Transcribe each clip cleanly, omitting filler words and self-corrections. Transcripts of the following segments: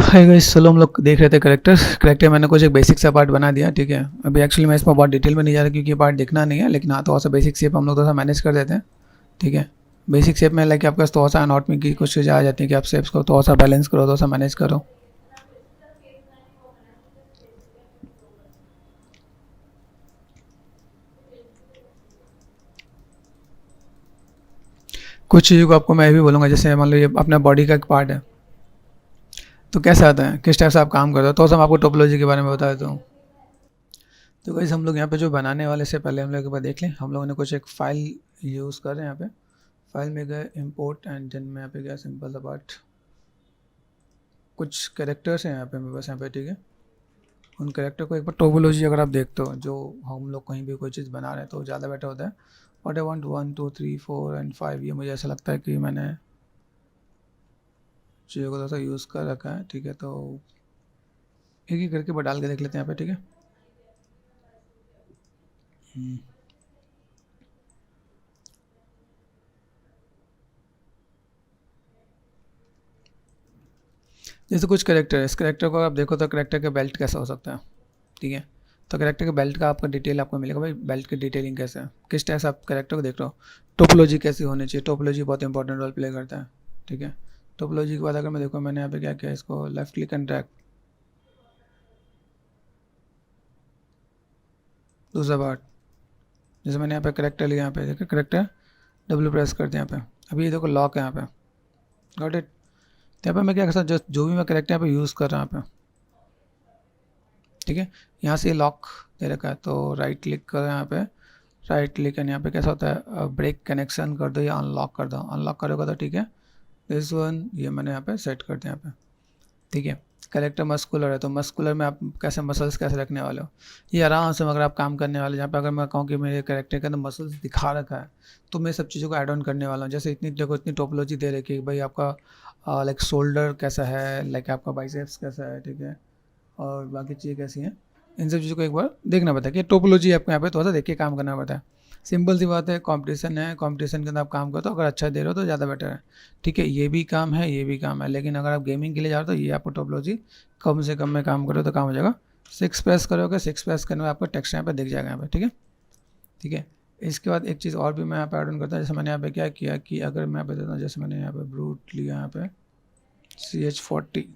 Hi guys, चलो हम लोग देख रहे थे करेक्टर मैंने कुछ एक बेसिक सा पार्ट बना दिया। ठीक है, अभी एक्चुअली मैं इसमें बहुत डिटेल में नहीं जा रहा क्योंकि ये पार्ट देखना नहीं है, लेकिन हाँ थोड़ा सा बेसिक शेप हम लोग थोड़ा सा मैनेज कर देते हैं। ठीक है, बेसिक शेप में लाइक आपके पास थोड़ा सा अनाटॉमी की कुछ चीज़ें आ जाती है कि आप शेप्स को थोड़ा सा बैलेंस करो, थोड़ा सा मैनेज करो। कुछ चीज़ों को आपको मैं ये भी बोलूँगा, जैसे मान लो ये अपना बॉडी का एक पार्ट है, तो कैसे आता है, किस टाइप से आप काम करते हो, तो हम आपको टोपोलॉजी के बारे में बता देता हूँ। तो गाइस हम लोग यहाँ पे जो बनाने वाले से पहले हम लोग एक बार देख लें। हम लोगों ने कुछ एक फाइल यूज़ कर रहे हैं। यहाँ पे फाइल में गए इंपोर्ट एंड देन में यहाँ पे गया सिंपल सा पार्ट, कुछ कैरेक्टर्स हैं यहाँ पे मेरे पास यहाँ पे। ठीक है, उन कैरेक्टर को एक बार टोपोलॉजी अगर आप देखते हो, जो हम लोग कहीं भी कोई चीज़ बना रहे हैं तो ज़्यादा बेटर होता है। वॉट आई वॉन्ट 1 2 3 4 एंड 5, ये मुझे ऐसा लगता है कि मैंने चीज़ों को थोड़ा सा यूज़ कर रखा है। ठीक है, तो एक ही करके डाल के देख लेते हैं यहाँ पे। ठीक है, जैसे कुछ कैरेक्टर है, इस कैरेक्टर को आप देखो तो कैरेक्टर का बेल्ट कैसा हो सकता है। ठीक है, तो कैरेक्टर के बेल्ट का आपका डिटेल आपको मिलेगा, भाई बेल्ट की डिटेलिंग कैसे है, किस टाइप से आप कैरेक्टर को देख रहे हो, टोपोलॉजी कैसी होनी चाहिए। टोपोलॉजी बहुत इंपॉर्टेंट रोल प्ले करता है। ठीक है, टोपोलॉजी के बाद अगर मैं देखो, मैंने यहाँ पे क्या किया, इसको लेफ्ट क्लिक एंड ड्रैग, दूसरा पार्ट, जैसे मैंने यहाँ पे करेक्टर लिया, यहाँ पे देखो करेक्टर डब्ल्यू प्रेस कर दिया यहाँ पे, अभी ये देखो लॉक है यहाँ पे, गॉट इट। तो यहाँ पे मैं क्या कर सकता हूँ, जो भी मैं करेक्टर यहाँ पे यूज़ कर रहा हूँ यहाँ पे, ठीक है, यहाँ से लॉक दे रखा है, तो राइट क्लिक करो यहाँ पे, राइट क्लिक एंड यहाँ पे कैसा होता है, ब्रेक कनेक्शन कर दो या अनलॉक कर दो, अनलॉक करोगे तो ठीक है। दिस वन ये मैंने यहाँ पे सेट कर दिया यहाँ पे। ठीक है, करेक्टर मस्कुलर है, तो मस्कुलर में आप कैसे मसल्स कैसे रखने वाले हो, ये आराम से अगर आप काम करने वाले, जहाँ पे अगर मैं कहूँ कि मेरे करेक्टर के अंदर मसल्स दिखा रखा है, तो मैं सब चीज़ों को ऐड ऑन करने वाला हूँ। जैसे इतनी देखो, इतनी टोपोलॉजी दे रखी है भाई, आपका लाइक शोल्डर कैसा है, लाइक आपका बाइसेप्स कैसा है। ठीक है, और बाकी चीज़ें कैसी हैं, इन सब चीज़ों को एक बार देखना पड़ता है कि टोपोलॉजी आपको यहाँ पे थोड़ा सा देख के काम करना पड़ता है। सिंपल सी बात है, कंपटीशन है, कंपटीशन के अंदर आप काम करो तो अगर अच्छा दे रहे हो तो ज़्यादा बेटर है। ठीक है, ये भी काम है, ये भी काम है, लेकिन अगर आप गेमिंग के लिए जा रहे हो तो ये आपको टोपोलॉजी कम से कम में काम करो तो काम हो जाएगा। 6 प्रेस करोगे, 6 प्रेस करने में आपको टेक्स्ट यहाँ पे दिख जाएगा यहाँ पे। ठीक है, ठीक है, इसके बाद एक चीज़ और भी मैं यहाँ पे ऐड ऑन करता हूँ। जैसे मैंने यहाँ पे क्या किया कि अगर मैं यहाँ पे देता हूँ, जैसे मैंने यहाँ पे ब्रूट लिया, यहाँ पे CH40,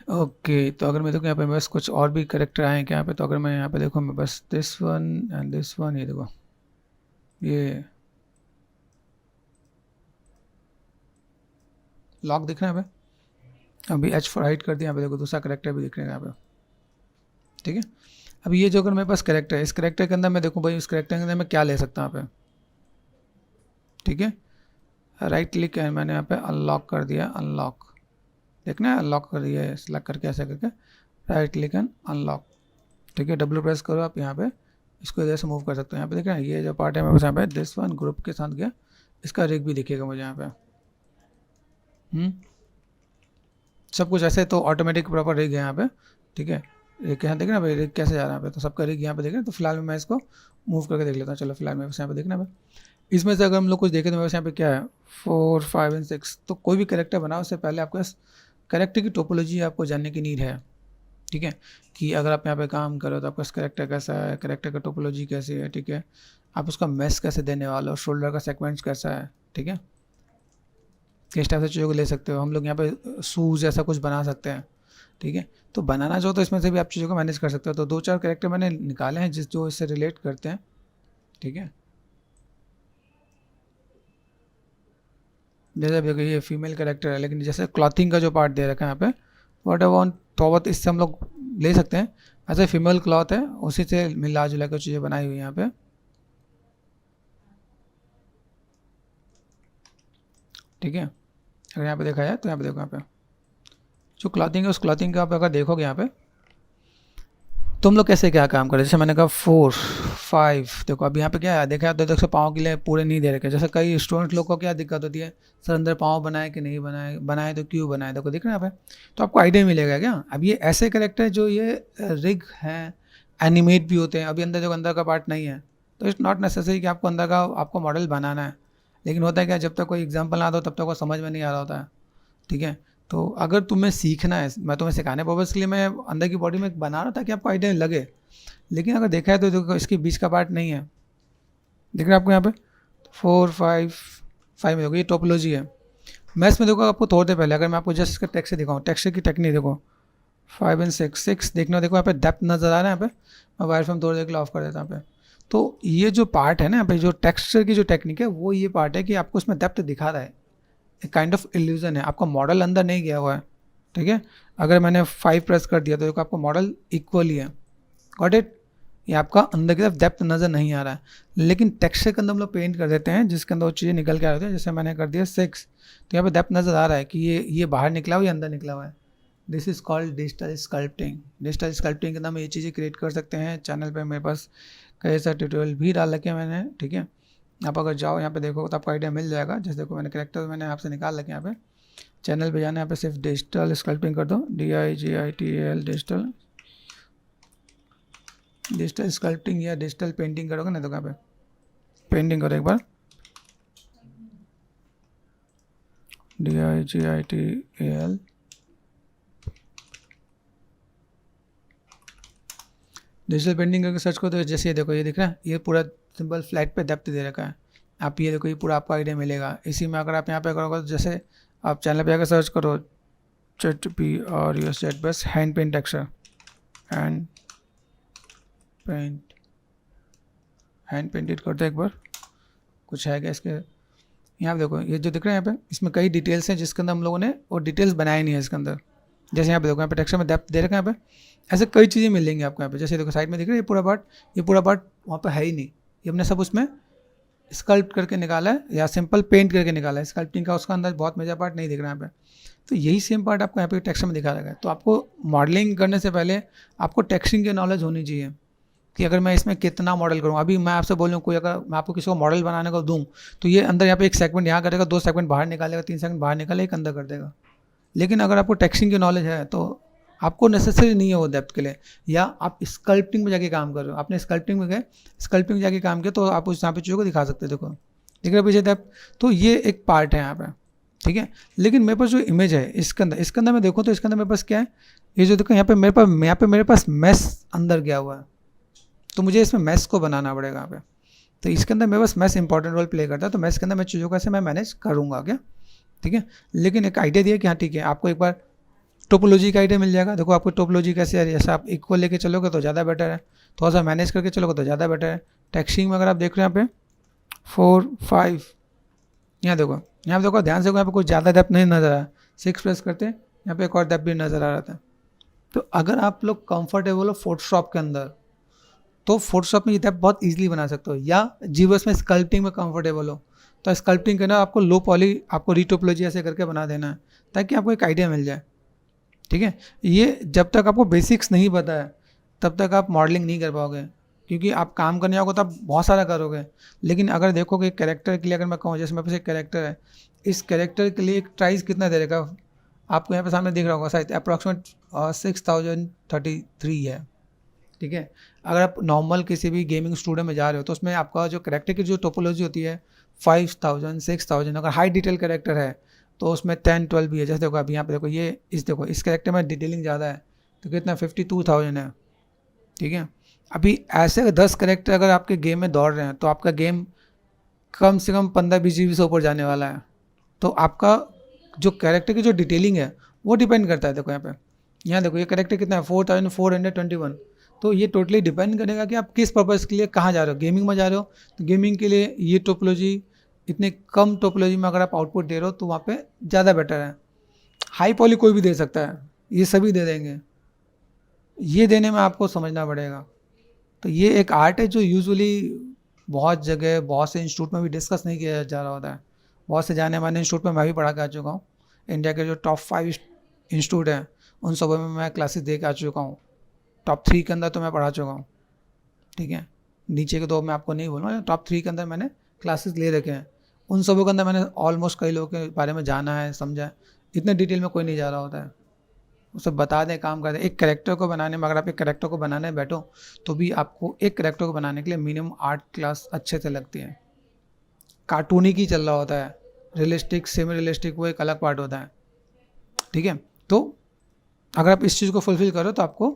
ओके, तो अगर मैं देखो यहाँ पे बस कुछ और भी करेक्टर आए हैं क्या यहाँ पे, तो अगर मैं यहाँ पे देखो, मैं बस this one and this one, ये देखो ये लॉक दिख रहा है यहाँ पे, अभी H फॉर हाइट कर दिया यहाँ पे, देखो दूसरा करेक्टर भी दिख रहा है यहाँ पे। ठीक है, अब ये जो अगर मेरे पास करेक्टर है, इस करेक्टर के अंदर मैं देखूँ भाई, इस करेक्टर के अंदर मैं क्या ले सकता हूँ यहाँ पे। ठीक है, राइट क्लिक है, मैंने यहाँ पे अनलॉक कर दिया, अनलॉक देखना है, अनलॉक कर दिया है, सेलेक्ट करके ऐसा करके राइट क्लिक एंड अनलॉक। ठीक है, डब्ल्यू प्रेस करो आप, यहाँ पे इसको इधर से मूव कर सकते हो। यहाँ पे देख रहे हैं, ये जो पार्ट है मेरे पास यहाँ पे, दिस वन ग्रुप के साथ गया, इसका रिग भी दिखेगा मुझे यहाँ पे। सब कुछ ऐसे तो ऑटोमेटिक प्रॉपर रिग है यहाँ पे। ठीक है, रिग के यहाँ देख रहे हैं भाई, रिग कैसे जा रहा है यहाँ पे, तो सबका रिग यहाँ पे देख रहे हैं। तो फिलहाल मैं इसको मूव करके देख लेता हूँ। चलो फिलहाल मेरे पास यहाँ पे देखना है, इसमें से अगर हम लोग कुछ देखें तो मेरे पास यहाँ पे क्या है, 4 5 एंड 6। तो कोई भी करेक्टर बनाओ उससे पहले आपको करेक्टर की टोपोलॉजी आपको जानने की नीड है। ठीक है, कि अगर आप यहाँ पे काम करो तो आपका करेक्टर कैसा है, करेक्टर का टोपोलॉजी कैसी है। ठीक है, आप उसका मेस कैसे देने वाले हो, शोल्डर का सेगमेंट्स कैसा है। ठीक है, किस टाइप से चीज़ों को ले सकते हो, हम लोग यहाँ पे शूज़ ऐसा कुछ बना सकते हैं। ठीक है, तो बनाना चाहो तो इसमें से भी आप चीज़ों को मैनेज कर सकते हो। तो 2 4 करेक्टर मैंने निकाले हैं जो इससे रिलेट करते हैं। ठीक है, जैसे देखो ये फीमेल करेक्टर है, लेकिन जैसे क्लॉथिंग का जो पार्ट दे रखा है यहाँ पे, वॉट आई वॉन्ट थोड़ा इससे हम लोग ले सकते हैं। ऐसे फीमेल क्लॉथ है, उसी से मिला जुला कर चीज़ें बनाई हुई है यहाँ पे। ठीक है, अगर यहाँ पे देखा जाए तो यहाँ पे देखो, यहाँ पे जो क्लॉथिंग है उस क्लॉथिंग का आप अगर देखोगे यहाँ पे, तो हम लोग कैसे क्या काम करें। जैसे मैंने कहा 4 5, देखो अब यहाँ पे क्या है, देखा तो देखो पाँव के लिए पूरे नहीं दे रखे। जैसे कई स्टूडेंट लोग को क्या दिक्कत होती है, सर अंदर पाँव बनाए कि नहीं बनाए, बनाए तो क्यों बनाए, देखो दिख रहा है यहाँ पे, तो आपको आइडिया मिलेगा क्या। अब ये ऐसे करेक्टर जो ये रिग हैं, एनिमेट भी होते हैं, अभी अंदर जो अंदर का पार्ट नहीं है, तो इट्स नॉट नेसेसरी कि आपको अंदर का आपको मॉडल बनाना है। लेकिन होता है क्या, जब तक कोई एग्जाम्पल ना दो तब तक वो समझ में नहीं आ रहा होता है, ठीक है। तो अगर तुम्हें सीखना है, मैं तुम्हें सिखाने पर्पज़ के लिए मैं अंदर की बॉडी में बना रहा था कि आपको आइडिया लगे, लेकिन अगर देखा है तो देखो इसके बीच का पार्ट नहीं है, दिख रहा है आपको यहाँ पे 4 5 5 में देखो ये टोपोलॉजी है। मैथ्स में देखो आपको थोड़ी देर पहले, अगर मैं आपको जस्ट इसका टेक्सचर दिखाऊँ, टेक्सचर की टेक्निक देखो 5 एंड 6 देखना, देखो यहाँ पे डेप्थ नजर आ रहा है, यहाँ पे मैं वायर फ्रेम थोड़ी देर के लिए ऑफ कर देता हूँ यहाँ पे। तो ये जो पार्ट है ना यहाँ पे, जो टेक्सचर की जो टेक्निक है वो ये पार्ट है कि आपको इसमें डेप्थ दिखा रहा है, एक काइंड ऑफ इल्यूजन है, आपका मॉडल अंदर नहीं गया हुआ है, ठीक है। अगर मैंने 5 प्रेस कर दिया तो देखो आपको मॉडल इक्वल ही है, गॉट इट। ये आपका अंदर की तरफ डेप्थ नज़र नहीं आ रहा है, लेकिन टेक्सचर के अंदर हम लोग पेंट कर देते हैं जिसके अंदर वो चीज़ें निकल के आ रही है। जैसे मैंने कर दिया 6, तो यहाँ पे डेप्थ नज़र आ रहा है कि ये बाहर निकला हुआ, ये अंदर निकला हुआ है। This is called digital sculpting. Digital sculpting के अंदर हम ये चीज़ें क्रिएट कर सकते हैं। चैनल पे मेरे पास कई सारे ट्यूटोरियल भी डाल रखे हैं मैंने, ठीक है। आप अगर जाओ यहाँ पे देखो तो आपको आइडिया मिल जाएगा। जैसे देखो मैंने कैरेक्टर मैंने आपसे निकाल रखे हैं, यहाँ पे चैनल पे जाना है, यहाँ पे सिर्फ डिजिटल स्कल्पटिंग कर दो, DIGITAL डिजिटल स्कल्पटिंग या डिजिटल पेंटिंग करोगे ना, तो यहाँ पे पेंटिंग करो एक बार, DIGITAL डिजिटल पेंटिंग करके सर्च करो तो जैसे ये देखो ये दिख रहा है, ये पूरा सिंपल फ्लैट पे डेप्थ दे रखा है। आप ये देखो ये पूरा आपको आइडिया मिलेगा। इसी में अगर आप यहाँ पे करोगे तो जैसे आप चैनल पे आकर सर्च करो ChatGPT बस hand paint texture, hand painted करते एक बार, कुछ है क्या इसके। यहाँ देखो ये जो दिख रहा है यहाँ पे, इसमें कई डिटेल्स हैं जिसके अंदर हम लोगों ने वो डिटेल्स बनाए नहीं है इसके अंदर। जैसे यहाँ पे देखो, यहाँ पे टेक्सचर में डेप्थ दे रखा है, यहाँ पे ऐसे कई चीज़ें मिलेंगी आपको यहाँ पे। जैसे देखो साइड में दिख रहा है ये पूरा पार्ट वहाँ पे है ही नहीं, ये हमने सब उसमें स्कल्प्ट करके निकाला है या सिंपल पेंट करके निकाला है। स्कल्पटिंग का उसका अंदर बहुत मेजर पार्ट नहीं दिख रहा है यहाँ पे, तो यही सेम पार्ट आपको यहाँ पे टेक्सचर में दिखा रखा है। तो आपको मॉडलिंग करने से पहले आपको टेक्सचरिंग की नॉलेज होनी चाहिए कि अगर मैं इसमें कितना मॉडल करूँ। अभी मैं आपसे बोलूँ कोई अगर मैं आपको किसी को मॉडल बनाने को दूँ तो ये अंदर यहाँ पे 1 सेगमेंट यहाँ करेगा, 2 सेगमेंट बाहर निकालेगा, 3 सेगमेंट बाहर निकालेगा, एक अंदर कर देगा। लेकिन अगर आपको टेक्सचरिंग की नॉलेज है तो आपको नेसेसरी नहीं है वो डेप्थ के लिए, या आप स्कल्पटिंग में जाके काम कर रहे हो, आपने स्कल्पटिंग में गए, स्कल्पटिंग में जाके काम किया, तो आप उस यहाँ पे चीज़ों को दिखा सकते हो। देखो दिख रहा है पीछे डेप्थ, तो ये एक पार्ट है यहाँ पे, ठीक है। लेकिन मेरे पास जो इमेज है इसके अंदर मैं देखूँ तो इसके अंदर मेरे पास क्या है, ये जो देखो यहाँ पे मेरे पास मैस अंदर गया हुआ है, तो मुझे इसमें मैस को बनाना पड़ेगा यहाँ पे। तो इसके अंदर मेरे पास मैस इंपॉर्टेंट रोल प्ले करता है, तो मैस के अंदर मैं चीज़ों को ऐसे मैं मैनेज करूँगा क्या, ठीक है। लेकिन एक आइडिया दिया कि हाँ ठीक है, आपको एक बार टोपोलॉजी का आइडिया मिल जाएगा। देखो आपको टोपोलॉजी कैसे है, जैसे आप इक्वल लेके चलोगे तो ज़्यादा बेटर है, थोड़ा सा मैनेज करके चलोगे तो ज़्यादा बेटर है। टेक्सचरिंग में अगर आप देख रहे हैं यहाँ पे 4 5, यहाँ देखो ध्यान से, यहाँ पे कुछ ज़्यादा डेप्थ नहीं नज़र आया। 6 प्रेस करते हैं, यहाँ पे एक और डेप्थ भी नज़र आ रहा था। तो अगर आप लोग कंफर्टेबल हो फोटोशॉप के अंदर तो फोटोशॉप में ये डेप्थ बहुत ईजिली बना सकते हो, या जीवर्स में स्कल्पटिंग में कंफर्टेबल हो तो स्कल्पटिंग करना, आपको लो पॉली आपको रीटोपोलॉजी ऐसे करके बना देना है ताकि आपको एक आइडिया मिल जाए, ठीक है। ये जब तक आपको बेसिक्स नहीं पता है तब तक आप मॉडलिंग नहीं कर पाओगे, क्योंकि आप काम करने जाओगे तो आप बहुत सारा करोगे। लेकिन अगर देखोगे कैरेक्टर के लिए, अगर मैं कहूँ जैसे मेरे पास एक कैरेक्टर है, इस कैरेक्टर के लिए एक प्राइस कितना दे देगा आपको यहाँ पे सामने दिख रहा होगा, शायद अप्रॉक्सीमेट 6033 है, ठीक है। अगर आप नॉर्मल किसी भी गेमिंग स्टूडियो में जा रहे हो तो उसमें आपका जो कैरेक्टर की जो टोपोलॉजी होती है 5000 6000, अगर हाई डिटेल कैरेक्टर है तो उसमें 10 12 भी है। जैसे देखो अभी यहाँ पे देखो ये इस कैरेक्टर में डिटेलिंग ज़्यादा है तो कितना 52,000 है, ठीक है। अभी ऐसे 10 कैरेक्टर अगर आपके गेम में दौड़ रहे हैं तो आपका गेम कम से कम 15-20 GB से ऊपर जाने वाला है। तो आपका जो कैरेक्टर की जो डिटेलिंग है वो डिपेंड करता है। देखो यहाँ देखो ये कैरेक्टर कितना है 4421, तो ये टोटली डिपेंड करेगा कि आप किस पर्पज़ के लिए कहाँ जा रहे हो। गेमिंग में जा रहे हो तो गेमिंग के लिए ये टोपोलॉजी, इतने कम टोपोलॉजी में अगर आप आउटपुट दे रहे हो तो वहाँ पे ज़्यादा बेटर है। हाई पॉली कोई भी दे सकता है, ये सभी दे देंगे, ये देने में आपको समझना पड़ेगा। तो ये एक आर्ट है जो यूजुअली बहुत जगह बहुत से इंस्टीट्यूट में भी डिस्कस नहीं किया जा रहा होता है। बहुत से जाने माने इंस्टीट्यूट में मैं भी पढ़ा के आ चुका हूँ। इंडिया के जो टॉप 5 इंस्टीट्यूट हैं उन सब में मैं क्लासेस दे के आ चुका हूँ। टॉप 3 के अंदर तो मैं पढ़ा चुका हूँ, ठीक है। नीचे के 2 मैं आपको नहीं बोलूँगा, टॉप 3 के अंदर मैंने क्लासेस ले रखे हैं। उन सबों के अंदर मैंने ऑलमोस्ट कई लोगों के बारे में जाना है, समझा है। इतने डिटेल में कोई नहीं जा रहा होता है, उसे बता दें, काम कर दें। एक कैरेक्टर को बनाने में, अगर आप एक कैरेक्टर को बनाने बैठो तो भी आपको एक कैरेक्टर को बनाने के लिए मिनिमम 8 क्लास अच्छे से लगती है। कार्टूनी की चल रहा होता है, रियलिस्टिक सेमी रियलिस्टिक वो एक अलग पार्ट होता है, ठीक है। तो अगर आप इस चीज़ को फुलफिल करो तो आपको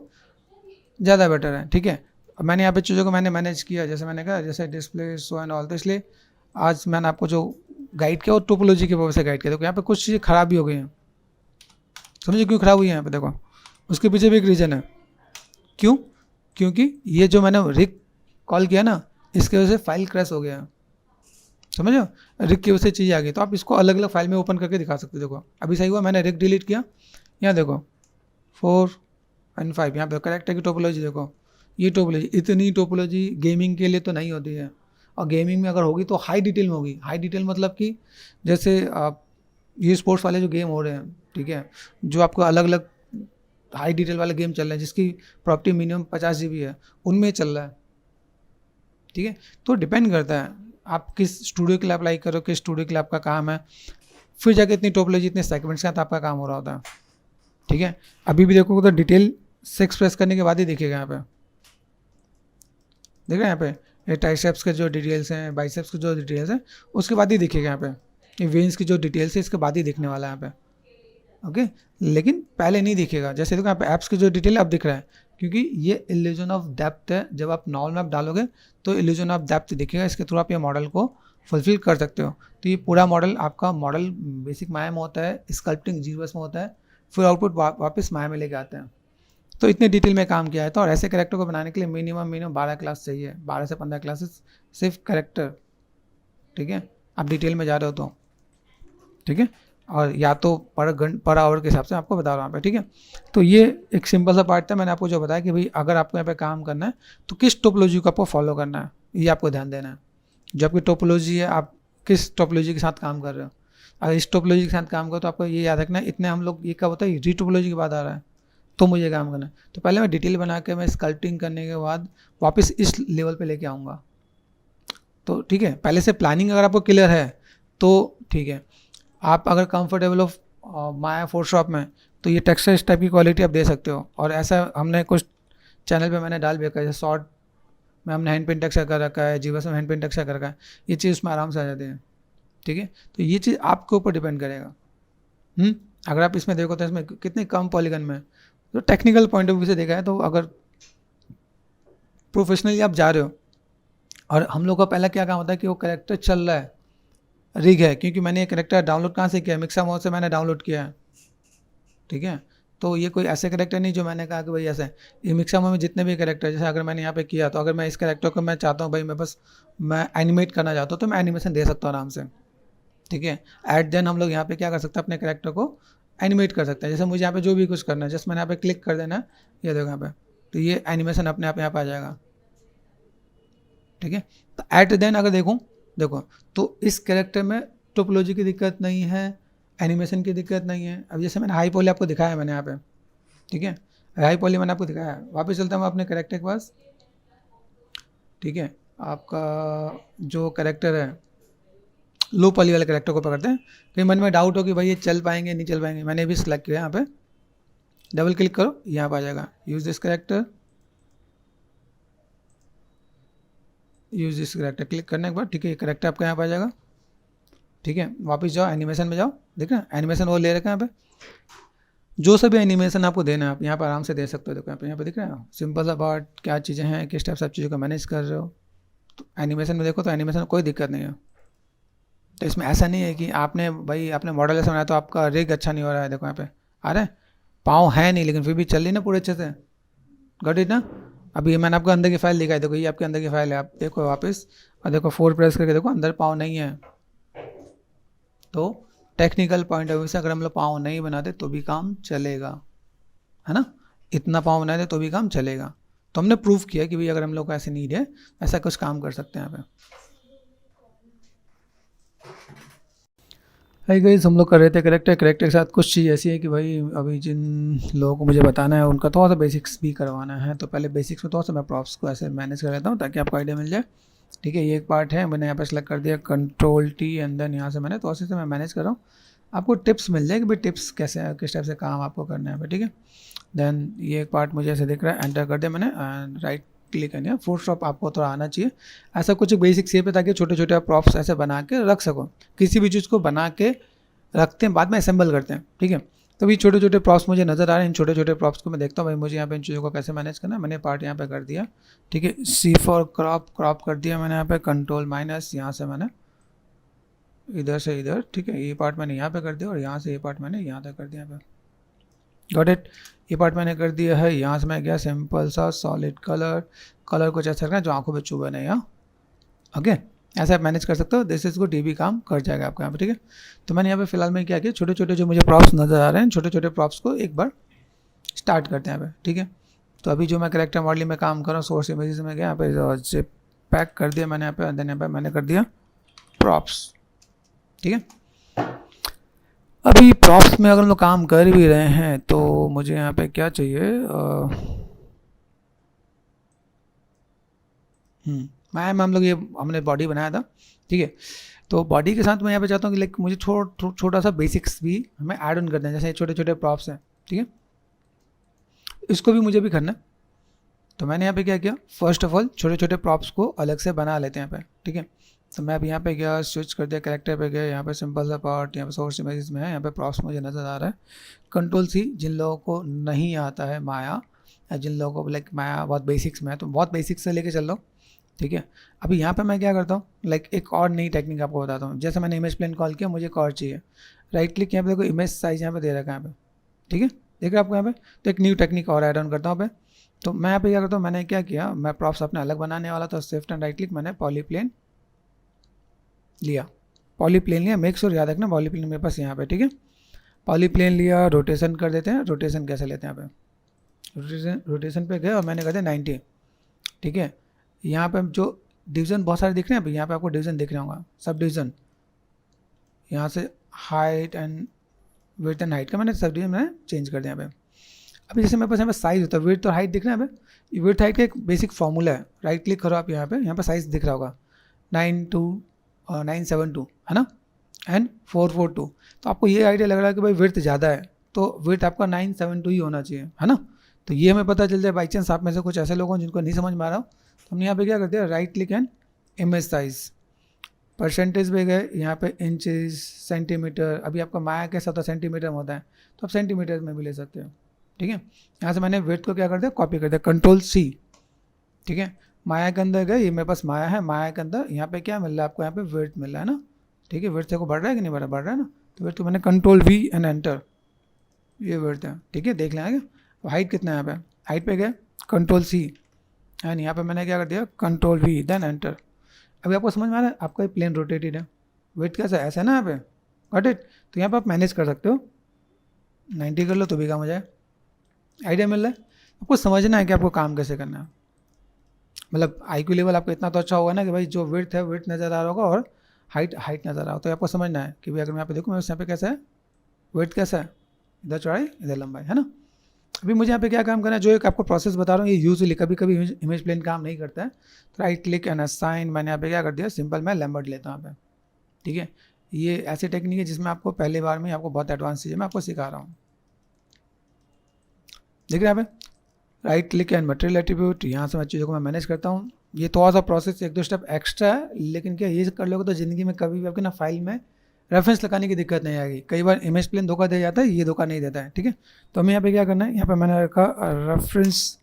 ज़्यादा बेटर है, ठीक है। अब मैंने यहाँ पे चीज़ों को मैंने मैनेज किया, जैसे मैंने कहा जैसे डिस्प्ले सो एंड ऑल, तो इसलिए आज मैंने आपको जो गाइड किया वो टोपोलॉजी की वजह से गाइड किया। देखो यहाँ पे कुछ चीज़ें खराब भी हो गई हैं, समझिए क्यों खराब हुई है यहाँ पे, देखो उसके पीछे भी एक रीज़न है। क्यों? क्योंकि ये जो मैंने रिक कॉल किया ना, इसकी वजह से फाइल क्रैश हो गया, समझ लो, रिक की वजह से चीज़ आ गई। तो आप इसको अलग अलग फाइल में ओपन करके दिखा सकते हो। देखो अभी सही हुआ, मैंने रिक डिलीट किया, यहाँ देखो 4 और 5, यहाँ पे करेक्टर की टोपोलॉजी देखो, ये टोपोलॉजी, इतनी टोपोलॉजी गेमिंग के लिए तो नहीं होती है, और गेमिंग में अगर होगी तो हाई डिटेल में होगी। हाई डिटेल मतलब कि जैसे ये स्पोर्ट्स वाले जो गेम हो रहे हैं, ठीक है, जो आपको अलग अलग हाई डिटेल वाले गेम चल रहे हैं जिसकी प्रॉपर्टी मिनिमम 50 GB है, उनमें चल रहा है, ठीक है। तो डिपेंड करता है आप किस स्टूडियो के लिए अप्लाई करो, किस स्टूडियो के लिए आपका काम है, फिर जाके इतनी टोपोलॉजी इतने सेगमेंट्स के साथ आपका काम हो रहा होता है, ठीक है। अभी भी देखो तो डिटेल से एक्सप्रेस करने के बाद ही देखिएगा, यहाँ पे देख रहे हैं, यहाँ पे ये ट्राइसेप्स के जो डिटेल्स हैं, बाइसेप्स के जो डिटेल्स हैं, उसके बाद ही देखिएगा। यहाँ पे ये वेन्स की जो डिटेल्स है इसके बाद ही दिखने वाला है यहाँ पे, ओके। लेकिन पहले नहीं दिखेगा। जैसे देखो यहाँ पे एप्स की जो डिटेल अब दिख रहा है, क्योंकि ये इल्यूजन ऑफ डेप्थ है। जब आप नॉर्मल मैप डालोगे तो इल्यूजन ऑफ डेप्थ दिखेगा, इसके थ्रू आप ये मॉडल को फुलफिल कर सकते हो। तो ये पूरा मॉडल आपका मॉडल बेसिक माया में होता है, स्कल्पटिंग जीरोस में होता है, फिर आउटपुट वापस माया में लेके आते हैं। तो इतने डिटेल में काम किया है। तो और ऐसे कैरेक्टर को बनाने के लिए मिनिमम 12 क्लास चाहिए, 12 से 15 क्लासेस सिर्फ कैरेक्टर, ठीक है। आप डिटेल में जा रहे हो तो, ठीक है, और या तो पर आवर के हिसाब से आपको बता रहा हूँ यहाँ पे, ठीक है। तो ये एक सिंपल सा पार्ट था, मैंने आपको जो बताया कि भाई अगर आपको यहाँ पे काम करना है तो किस टोपोलॉजी को आपको फॉलो करना है, ये आपको ध्यान देना है। जो आपकी टोपोलॉजी है, आप किस टोपोलॉजी के साथ काम कर रहे हो। अगर इस टोपोलॉजी के साथ काम करो तो आपको ये याद रखना है, इतने हम लोग ये कब होता है, री टोपोलॉजी के बाद आ रहा है तो मुझे काम करना है। तो पहले मैं डिटेल बना के मैं स्कल्पटिंग करने के बाद वापस इस लेवल पे लेके आऊँगा। तो ठीक है, पहले से प्लानिंग अगर आपको क्लियर है तो ठीक है। आप अगर कंफर्टेबल हो माया फोटोशॉप में तो ये टेक्सचर इस टाइप की क्वालिटी आप दे सकते हो। और ऐसा हमने कुछ चैनल पे मैंने डाल भी रखा है, जैसे शॉर्ट में हमने हैंड पेंट टेक्सचर कर रखा है, जीवस में हैंड पेंट टेक्सचर कर रखा है, ये चीज़ उसमें आराम से आ जाती है, ठीक है। तो ये चीज़ आपके ऊपर डिपेंड करेगा। अगर आप इसमें देखो तो इसमें कितने कम पॉलीगन में, तो टेक्निकल पॉइंट ऑफ व्यू से देखा है तो अगर प्रोफेशनली आप जा रहे हो, और हम लोग का पहला क्या काम होता है कि वो कैरेक्टर चल रहा है, रिग है, क्योंकि मैंने ये कैरेक्टर डाउनलोड कहाँ से किया है, मिक्सा मोड से मैंने डाउनलोड किया है, ठीक है। तो ये कोई ऐसे कैरेक्टर नहीं जो मैंने कहा कि भाई ऐसे, ये मिक्सा मोड में जितने भी कैरेक्टर, जैसे अगर मैंने यहाँ पे किया तो अगर मैं इस कैरेक्टर को मैं चाहता हूँ भाई मैं एनिमेट करना चाहता हूँ तो मैं एनिमेशन दे सकता हूँ आराम से, ठीक है। एट देन हम लोग यहाँ पे क्या कर सकते हैं, अपने कैरेक्टर को एनिमेट कर सकते हैं। जैसे मुझे यहाँ पे जो भी कुछ करना है, जस्ट मैंने यहाँ पे क्लिक कर देना है, ये देखो यहाँ पे, तो ये एनिमेशन अपने आप यहाँ पे आ जाएगा, ठीक है। तो एट देन अगर देखो तो इस कैरेक्टर में टोपोलॉजी की दिक्कत नहीं है, एनिमेशन की दिक्कत नहीं है। अब जैसे मैंने हाई पॉली आपको दिखाया है मैंने यहाँ पे, ठीक है, हाई पॉली मैंने आपको दिखाया है। वापस चलता हूँ अपने कैरेक्टर के पास, ठीक है। आपका जो कैरेक्टर है लो पॉली वाले कैरेक्टर को पकड़ते हैं। कहीं मन में डाउट हो कि भाई ये चल पाएंगे नहीं चल पाएंगे, मैंने भी सिलेक्ट किया यहाँ पे, डबल क्लिक करो, यहाँ पर आ जाएगा use this character, use this character click करने के बाद, ठीक है, ये कैरेक्टर आपका यहाँ पर आ जाएगा, ठीक है। वापस जाओ एनिमेशन में जाओ, देख रहे हैं एनिमेशन वो ले रखा है यहाँ पे। जो सभी एनिमेशन आपको देना है आप यहाँ पर आराम से दे सकते हो। देखो यहाँ पे दिख रहे हैं सिंपल सा पार्ट, क्या चीज़ें हैं, किस टाइप से आप चीज़ों को मैनेज कर रहे हो। तो एनिमेशन में देखो तो एनिमेशन में कोई दिक्कत नहीं है। तो इसमें ऐसा नहीं है कि आपने मॉडल ऐसा बनाया तो आपका रिग अच्छा नहीं हो रहा है। देखो यहाँ पे आ रहा है, पाँव है नहीं लेकिन फिर भी चल रही ना पूरे अच्छे से, गॉट इट ना। अभी मैंने आपको अंदर की फाइल दिखाई, देखो ये आपके अंदर की फाइल है, आप देखो वापस और देखो 4 प्रेस करके देखो अंदर पाँव नहीं है। तो टेक्निकल पॉइंट ऑफ व्यू से अगर हम लोग पाँव नहीं बनाते तो भी काम चलेगा, है ना, इतना पाँव बनाते तो भी काम चलेगा। तो हमने प्रूफ किया कि भाई अगर हम लोग को ऐसे नीड है ऐसा कुछ काम कर सकते हैं यहाँ पे। हाय गाइस, हम लोग कर रहे थे कैरेक्टर के साथ कुछ चीज़ ऐसी है कि भाई अभी जिन लोगों को मुझे बताना है उनका थोड़ा सा बेसिक्स भी करवाना है। तो पहले बेसिक्स में थोड़ा सा मैं प्रॉप्स को ऐसे मैनेज कर लेता हूँ ताकि आपको आइडिया मिल जाए, ठीक है। ये एक पार्ट है, मैंने यहाँ पर सेलेक्ट कर दिया Ctrl+T एंड देन यहाँ से मैंने तो ऐसे से मैं मैनेज कर रहा हूँ। आपको टिप्स मिल जाएगी भाई, टिप्स कैसे किस टाइप से काम आपको करना है, ठीक है। देन ये एक पार्ट मुझे ऐसे दिख रहा है, एंटर कर दिया मैंने, right click and full stop आपको थोड़ा आना चाहिए, ऐसा कुछ बेसिक शेप है ताकि छोटे छोटे प्रॉप्स ऐसे बना के रख सको। किसी भी चीज़ को बना के रखते हैं, बाद में असेंबल करते हैं, ठीक है। तो ये छोटे छोटे प्रॉप्स मुझे नज़र आ रहे हैं, इन छोटे छोटे प्रॉप्स को मैं देखता हूँ भाई मुझे यहाँ पे इन चीज़ों को कैसे मैनेज करना है। मैंने पार्ट यहाँ पे कर दिया, ठीक है। सी फॉर क्रॉप कर दिया मैंने यहाँ पे, कंट्रोल माइनस, यहाँ से मैंने इधर से इधर, ठीक है। ये पार्ट मैंने यहाँ पे कर दिया और यहाँ से ये पार्ट मैंने यहाँ तक कर दिया यहाँ पे, गॉट इट। ये पार्ट मैंने कर दिया है। यहाँ से मैं गया सिंपल सा सॉलिड कलर कुछ ऐसा रखना जो आंखों पे चुभे नहीं, हाँ ओके, ऐसा आप मैनेज कर सकते हो। दिस इज गुड, ये भी काम कर जाएगा आपका यहाँ पे, ठीक है। तो मैंने यहाँ पे फिलहाल में क्या किया, छोटे छोटे जो मुझे प्रॉप्स नज़र आ रहे हैं, छोटे छोटे प्रॉप्स को एक बार स्टार्ट करते हैं यहाँ पे, ठीक है। तो अभी जो मैं कैरेक्टर मॉडलिंग में काम कर रहा हूँ, सोर्स इमेजेस में गया, यहाँ पे जिप पैक कर दिया मैंने यहाँ पे, देन यहाँ पे मैंने कर दिया प्रॉप्स, ठीक है। अभी प्रॉप्स में अगर हम लोग काम कर भी रहे हैं तो मुझे यहाँ पे क्या चाहिए, मैम हम लोग ये हमने बॉडी बनाया था, ठीक है। तो बॉडी के साथ मैं यहाँ पे चाहता हूँ कि लाइक मुझे छोटा सा बेसिक्स भी हमें ऐड ऑन करना है, जैसे छोटे छोटे प्रॉप्स हैं, ठीक है। इसको भी मुझे भी करना है। तो मैंने यहाँ पे क्या किया, फर्स्ट ऑफ ऑल छोटे छोटे प्रॉप्स को अलग से बना लेते हैं यहाँ पे, ठीक है। तो मैं अब यहाँ पे गया, स्विच कर दिया, कैरेक्टर पे गया, यहाँ पे सिंपल सा पार्ट, यहाँ पे सोर्स इमेजेस में है, यहाँ पे प्रॉप्स मुझे नज़र आ रहा है। कंट्रोल सी, जिन लोगों को नहीं आता है माया, या जिन लोगों को लाइक माया बहुत बेसिक्स में है, तो बहुत बेसिक्स से लेके चल रहा हूँ, ठीक है। अभी यहाँ पे मैं क्या करता हूँ, लाइक एक और नई टेक्निक आपको बताता हूँ। जैसे मैंने इमेज प्लेन कॉल किया, मुझे एक और चाहिए, राइट क्लिक, यहाँ पे देखो इमेज साइज यहाँ पे दे रखा है यहाँ पे, ठीक है, देख रहे आपको यहाँ पे। तो एक न्यू टेक्निक और ऐड ऑन करता हूँ पे। तो मैं यहाँ पे क्या करता हूँ, मैंने क्या किया, मैं प्रॉप्स अपने अलग बनाने वाला था, शिफ्ट एंड राइट क्लिक, मैंने पॉलीप्लेन लिया, पॉलीप्लेन लिया, मेक श्योर याद रखना पॉलीप्लेन मेरे पास यहाँ पे, ठीक है। पॉलीप्लेन लिया, रोटेशन कर देते हैं, रोटेशन कैसे लेते हैं यहाँ पे, रोटेशन पे गए और मैंने कर दिया 90, ठीक है। यहाँ पे जो डिवीज़न बहुत सारे दिख रहे हैं, अभी यहाँ पे आपको डिवीज़न दिख रहा होगा, सब डिवीज़न, यहाँ से height and width and height का मैंने सब डिवीज़न मैंने चेंज कर दिया यहाँ पे। अभी जैसे मेरे पास यहाँ पे साइज़ होता है, विड्थ और हाइट दिख रहा है यहाँ पे, विड्थ हाइट का एक बेसिक फॉर्मूला है, राइट क्लिक करो आप, यहाँ पे साइज़ दिख रहा होगा 972 है ना, एंड 442। तो आपको ये आइडिया लग रहा है कि भाई विड्थ ज़्यादा है, तो विड्थ आपका 972 ही होना चाहिए, है ना। तो ये हमें पता चल जाए, बाई चांस आप में से कुछ ऐसे लोग हैं जिनको नहीं समझ में आ रहा हो, तो हमने यहाँ पे क्या कर दिया, right click and image size, percentage पे गए, यहाँ पे इंचेस, सेंटीमीटर, अभी आपका माया कैसा होता है सेंटीमीटर में होता है, तो आप सेंटीमीटर में भी ले सकते हो, ठीक है। यहाँ से मैंने विड्थ को क्या कर दिया, कॉपी कर दिया, कंट्रोल सी, ठीक है। माया के अंदर गए, ये मेरे पास माया है, माया के अंदर यहाँ पे क्या मिल रहा है आपको, यहाँ पे विड्थ मिल रहा है ना, ठीक है। विड्थ को बढ़ रहा है कि नहीं बढ़ रहा है ना, तो विड्थ को मैंने कंट्रोल वी एंड एंटर, ये विड्थ है, ठीक है, देख लेंगे। हाइट कितना है यहाँ पे, हाइट पे गए, कंट्रोल सी, एंड यहाँ पे मैंने क्या कर दिया, कंट्रोल वी देन एंटर। अभी आपको समझ में आ रहा है, आपका प्लेन रोटेटेड है, विड्थ कैसा है, ऐसा है ना यहाँ पे, गॉट इट। तो यहाँ पे आप मैनेज कर सकते हो, 90 कर लो तो भी काम हो जाए, आइडिया मिल रहा है। आपको समझना है कि आपको काम कैसे करना है, मतलब IQ लेवल आपका इतना तो अच्छा होगा ना कि भाई जो विड्थ है विड्थ नज़र आ रहा होगा और हाइट नज़र आ रहा हो, तो आपको समझना है कि भाई अगर मैं यहाँ पे देखूँ, मैं यहाँ पे कैसा है, विड्थ कैसा है, इधर चौड़ाई इधर लंबाई, है ना। अभी मुझे यहाँ पे क्या काम करना है, जो एक आपको प्रोसेस बता रहा हूँ, ये यूजुअली कभी कभी इमेज प्लेन काम नहीं करता है। तो राइट क्लिक एंड असाइन, मैंने यहाँ पे क्या कर दिया, सिंपल मैं लैम्बर्ट लेता हूँ यहाँ पे, ठीक है। ये ऐसी टेक्निक है जिसमें आपको पहली बार में आपको बहुत एडवांस चीज़ है, मैं आपको सिखा रहा हूँ, देख रहे हैं यहाँ पे, right click and material attribute, यहाँ से मैं चीज़ों को मैं मैनेज करता हूँ। ये थोड़ा सा प्रोसेस एक दो स्टेप एक्स्ट्रा है, लेकिन क्या ये कर लोगे तो ज़िंदगी में कभी भी आपके ना फाइल में रेफरेंस लगाने की दिक्कत नहीं आएगी। कई बार इमेज प्लेन धोखा दे जाता है, ये धोखा नहीं देता है, ठीक है। तो हमें यहाँ पे क्या करना है, यहाँ पे मैंने रखा रेफरेंस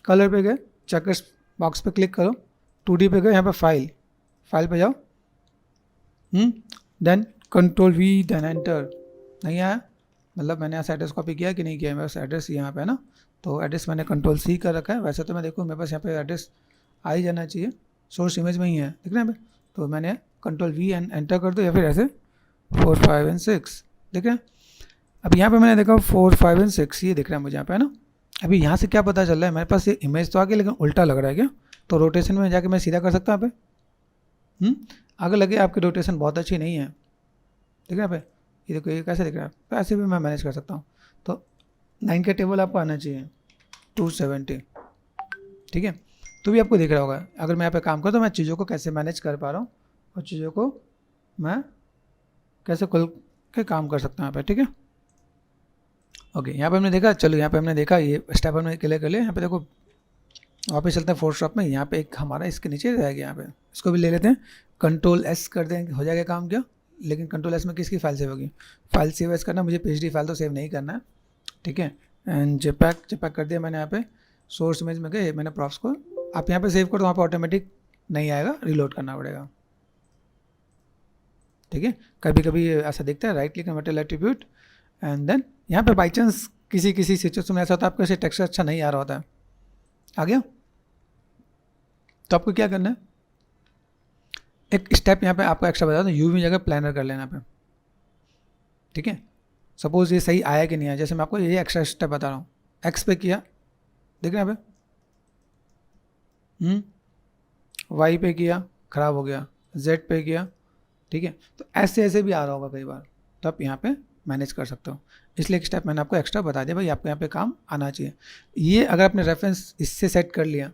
कलर पे गए, चेकर्स बॉक्स पे क्लिक करो, 2D पे गए, यहाँ पे फाइल पे जाओ, then control V then enter, नहीं आया, मतलब मैंने यहाँ से एड्रेस कॉपी किया कि नहीं किया, मेरे पास एड्रेस यहाँ पे है ना, तो एड्रेस मैंने कंट्रोल सी कर रखा है। वैसे तो मैं देखूँ मेरे पास यहाँ पे एड्रेस आ ही जाना चाहिए, सोर्स इमेज में ही है, दिख रहे हैं यहाँ पे, तो मैंने कंट्रोल वी एंड एंटर कर दो, या फिर ऐसे 4, 5 एंड 6, देख रहे हैं। अब यहाँ पे मैंने देखा 4, 5 एंड 6, ये दिख रहा है मुझे यहाँ पे, है ना। अभी यहाँ से क्या पता चल रहा है, मेरे पास ये इमेज तो आ गया लेकिन उल्टा लग रहा है क्या, तो रोटेशन में जाके मैं सीधा कर सकता हूँ यहाँ पे, आगे लगे आपकी रोटेशन बहुत अच्छी नहीं है, ठीक है यहाँ पे, ये देखो ये कैसे दिख रहा है, तो ऐसे भी मैं मैनेज कर सकता हूँ। तो 9 का टेबल आपको आना चाहिए 270, ठीक है, तो भी आपको दिख रहा होगा। अगर मैं यहाँ पे काम करूँ तो मैं चीज़ों को कैसे मैनेज कर पा रहा हूँ और चीज़ों को मैं कैसे खुल के काम कर सकता हूँ यहाँ पे, ठीक है। ओके, यहाँ पे हमने देखा, चलो यहाँ पे हमने देखा, ये स्टेप हमने क्लियर कर लिया। यहाँ पे देखो वापस चलते हैं फोटोशॉप में। यहाँ पे एक हमारा इसके नीचे रह गया, यहाँ पे इसको भी ले लेते हैं, कंट्रोल एस कर दें, हो जाएगा काम क्या। लेकिन कंट्रोल एस में किसकी फाइल सेव होगी, फाइल सेव एस करना, मुझे पीएचडी फाइल तो सेव नहीं करना है, ठीक है। एंड जेपैक कर दिया मैंने। यहाँ पे सोर्स इमेज में गए, मैंने प्रॉप्स को, आप यहाँ पे सेव कर दो, वहाँ पे ऑटोमेटिक नहीं आएगा, रिलोड करना पड़ेगा, ठीक है। कभी कभी ऐसा दिखता है, right click material attribute, and then यहाँ पे बाई चांस किसी सिचुएशन में ऐसा होता है आपको ऐसे टेक्सचर अच्छा नहीं आ रहा होता है, आ गया, तो आपको क्या करना है, एक स्टेप यहाँ पे आपको एक्स्ट्रा बता दूँ, यूवी जगह प्लानर कर लेना पे, ठीक है। सपोज ये सही आया कि नहीं आया, जैसे मैं आपको ये एक्स्ट्रा स्टेप बता रहा हूँ, एक्स पे किया, देख रहे हैं यहाँ पे, वाई पे किया, खराब हो गया, जेड पे किया, ठीक है। तो ऐसे ऐसे भी आ रहा होगा कई बार, तो आप यहाँ पे मैनेज कर सकते हो, इसलिए एक स्टेप मैंने आपको एक्स्ट्रा बता दिया, भाई आपको यहाँ पे काम आना चाहिए। ये अगर आपने रेफरेंस इससे सेट कर लिया,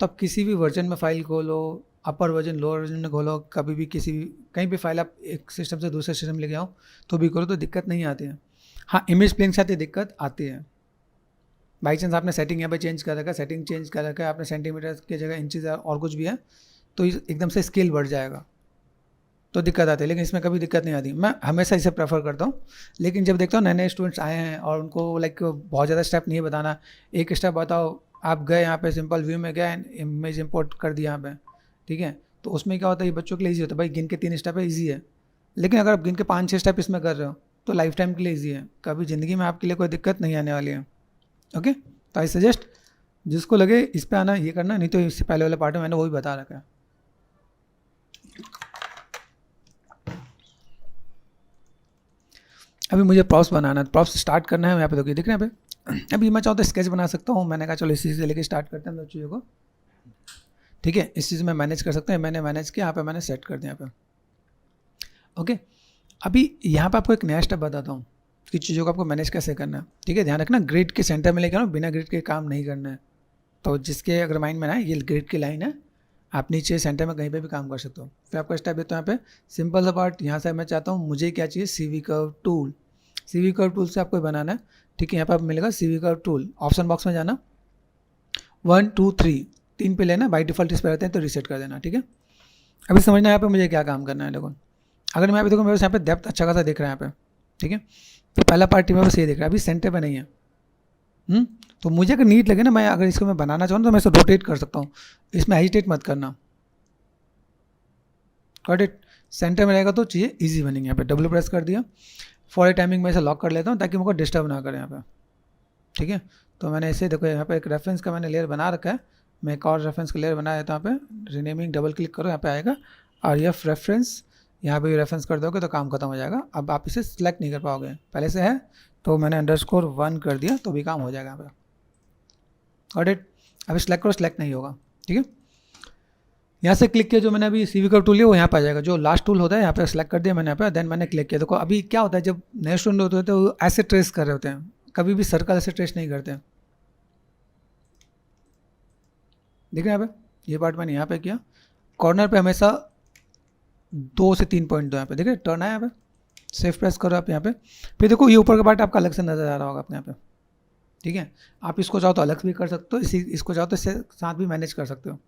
तो आप किसी भी वर्जन में फाइल खोलो, अपर वर्जन लोअर वर्जन में खोलो, कभी भी किसी भी कहीं भी फाइल आप एक सिस्टम से दूसरे सिस्टम में लेके आओ तो भी करो, तो दिक्कत नहीं आती है। हाँ, इमेज प्लेन के साथ ये दिक्कत आती है, बाई चांस आपने सेटिंग यहाँ पे चेंज कर रखा है, सेटिंग चेंज कर रखा है आपने, सेंटीमीटर की जगह इंचेज और कुछ भी है, तो एकदम से स्केल बढ़ जाएगा, तो दिक्कत आती है। लेकिन इसमें कभी दिक्कत नहीं आती, मैं हमेशा इसे प्रेफर करता हूँ। लेकिन जब देखता हूँ नए नए स्टूडेंट्स आए हैं और उनको लाइक बहुत ज़्यादा स्टेप नहीं बताना, एक स्टेप बताओ, आप गए यहाँ पे सिंपल व्यू में गए, इमेज इंपोर्ट कर दिया यहाँ पे, ठीक है। तो उसमें क्या होता है, ये बच्चों के लिए ईजी होता है, भाई गिन के 3 स्टेप है, ईजी है। लेकिन अगर आप गिन के 5-6 स्टेप इसमें कर रहे हो तो लाइफ टाइम के लिए ईजी है, कभी ज़िंदगी में आपके लिए कोई दिक्कत नहीं आने वाली है, ओके। तो आई सजेस्ट जिसको लगे इस पर आना, ये करना, नहीं तो इससे पहले वाले पार्ट में मैंने वो भी बता रखा है। अभी मुझे प्रॉप्स बनाना है, प्रॉप्स स्टार्ट करना है, यहाँ पे देखिए, दिख रहे हैं यहाँ पे। अभी मैं चाहूँ तो स्केच बना सकता हूँ, मैंने कहा चलो इसी से लेके स्टार्ट करते हैं हम चीज़ों को, ठीक है। इस चीज़ में मैनेज कर सकते हैं, मैंने मैनेज किया, यहाँ पे मैंने सेट कर दिया यहाँ पे, ओके। अभी यहाँ पे आपको एक नया स्टेप बताता हूँ कि चीज़ों को आपको मैनेज कैसे करना है, ठीक है। ध्यान रखना, ग्रिड के सेंटर में लेके आना, बिना ग्रिड के काम नहीं करना है। तो जिसके अगर माइंड में ना ये ग्रिड की लाइन है, आप नीचे सेंटर में कहीं पे भी काम कर सकते हो। फिर आपका स्टेप देता हूँ यहाँ पे, सिंपल सा पार्ट, यहाँ से मैं चाहता हूँ मुझे क्या चाहिए, CV curve tool, CV curve tool से आपको बनाना है, ठीक है। यहाँ पे आप मिलेगा CV curve tool, option box में जाना, 1 2 3 पे लेना, बाई डिफॉल्ट इस पर रहते हैं तो रीसेट कर देना, ठीक है। अभी समझना है यहाँ पे मुझे क्या काम करना है। देखो, अगर मैं यहाँ पे देखो, मेरे यहाँ पे डेप्थ अच्छा खासा दिख रहा है यहाँ पे, ठीक है। तो पहला पार्ट में बस ये दिख रहा है, अभी सेंटर पे नहीं है, तो मुझे अगर नीट लगे ना, मैं अगर इसको मैं बनाना चाहूँ तो मैं इसे रोटेट कर सकता हूँ, इसमें हेजिटेट मत करना, गॉट इट। सेंटर में रहेगा तो चीज़ें ईजी बनेंगी। यहाँ पे डब्ल्यू प्रेस कर दिया, फॉर ए टाइमिंग में इसे लॉक कर लेता हूँ ताकि मुझको डिस्टर्ब ना करें यहाँ पे, ठीक है। तो मैंने इसे देखो, यहाँ पे एक रेफरेंस का मैंने लेयर बना रखा है, मैं एक और रेफरेंस का लेयर बनाया था, यहाँ पे रीनेमिंग, डबल क्लिक करो, यहाँ पे आएगा RF रेफरेंस, यहाँ पे रेफरेंस कर दोगे तो काम खत्म हो जाएगा। अब आप इसे सिलेक्ट नहीं कर पाओगे, पहले से है तो मैंने _1 कर दिया तो भी काम हो जाएगा यहाँ पे, गॉट इट। अभी सिलेक्ट करो, सिलेक्ट नहीं होगा, ठीक है। यहाँ से क्लिक किया, जो मैंने अभी CV कर्व टूल लिया वो यहाँ पे आ जाएगा, जो लास्ट टूल होता है यहाँ पे सिलेक्ट कर दिया मैंने यहाँ पे, देन मैंने क्लिक किया। देखो अभी क्या होता है, जब नए स्टूडेंट होते हैं तो ऐसे ट्रेस कर रहे होते हैं, कभी भी सर्कल ऐसे ट्रेस नहीं करते हैं, देख रहे हैं यहाँ पे, ये पार्ट मैंने यहाँ पे किया, कॉर्नर पे हमेशा 2 से 3 पॉइंट दो, यहाँ पे देखिए टर्न है, यहाँ पे सेफ प्रेस करो आप यहाँ पे। फिर देखो ये ऊपर का पार्ट आपका अलग से नजर आ रहा होगा अपने यहाँ पे, ठीक है। आप इसको चाहो तो अलग भी कर सकते हो, इसको चाहो तो इससे साथ भी मैनेज कर सकते हो,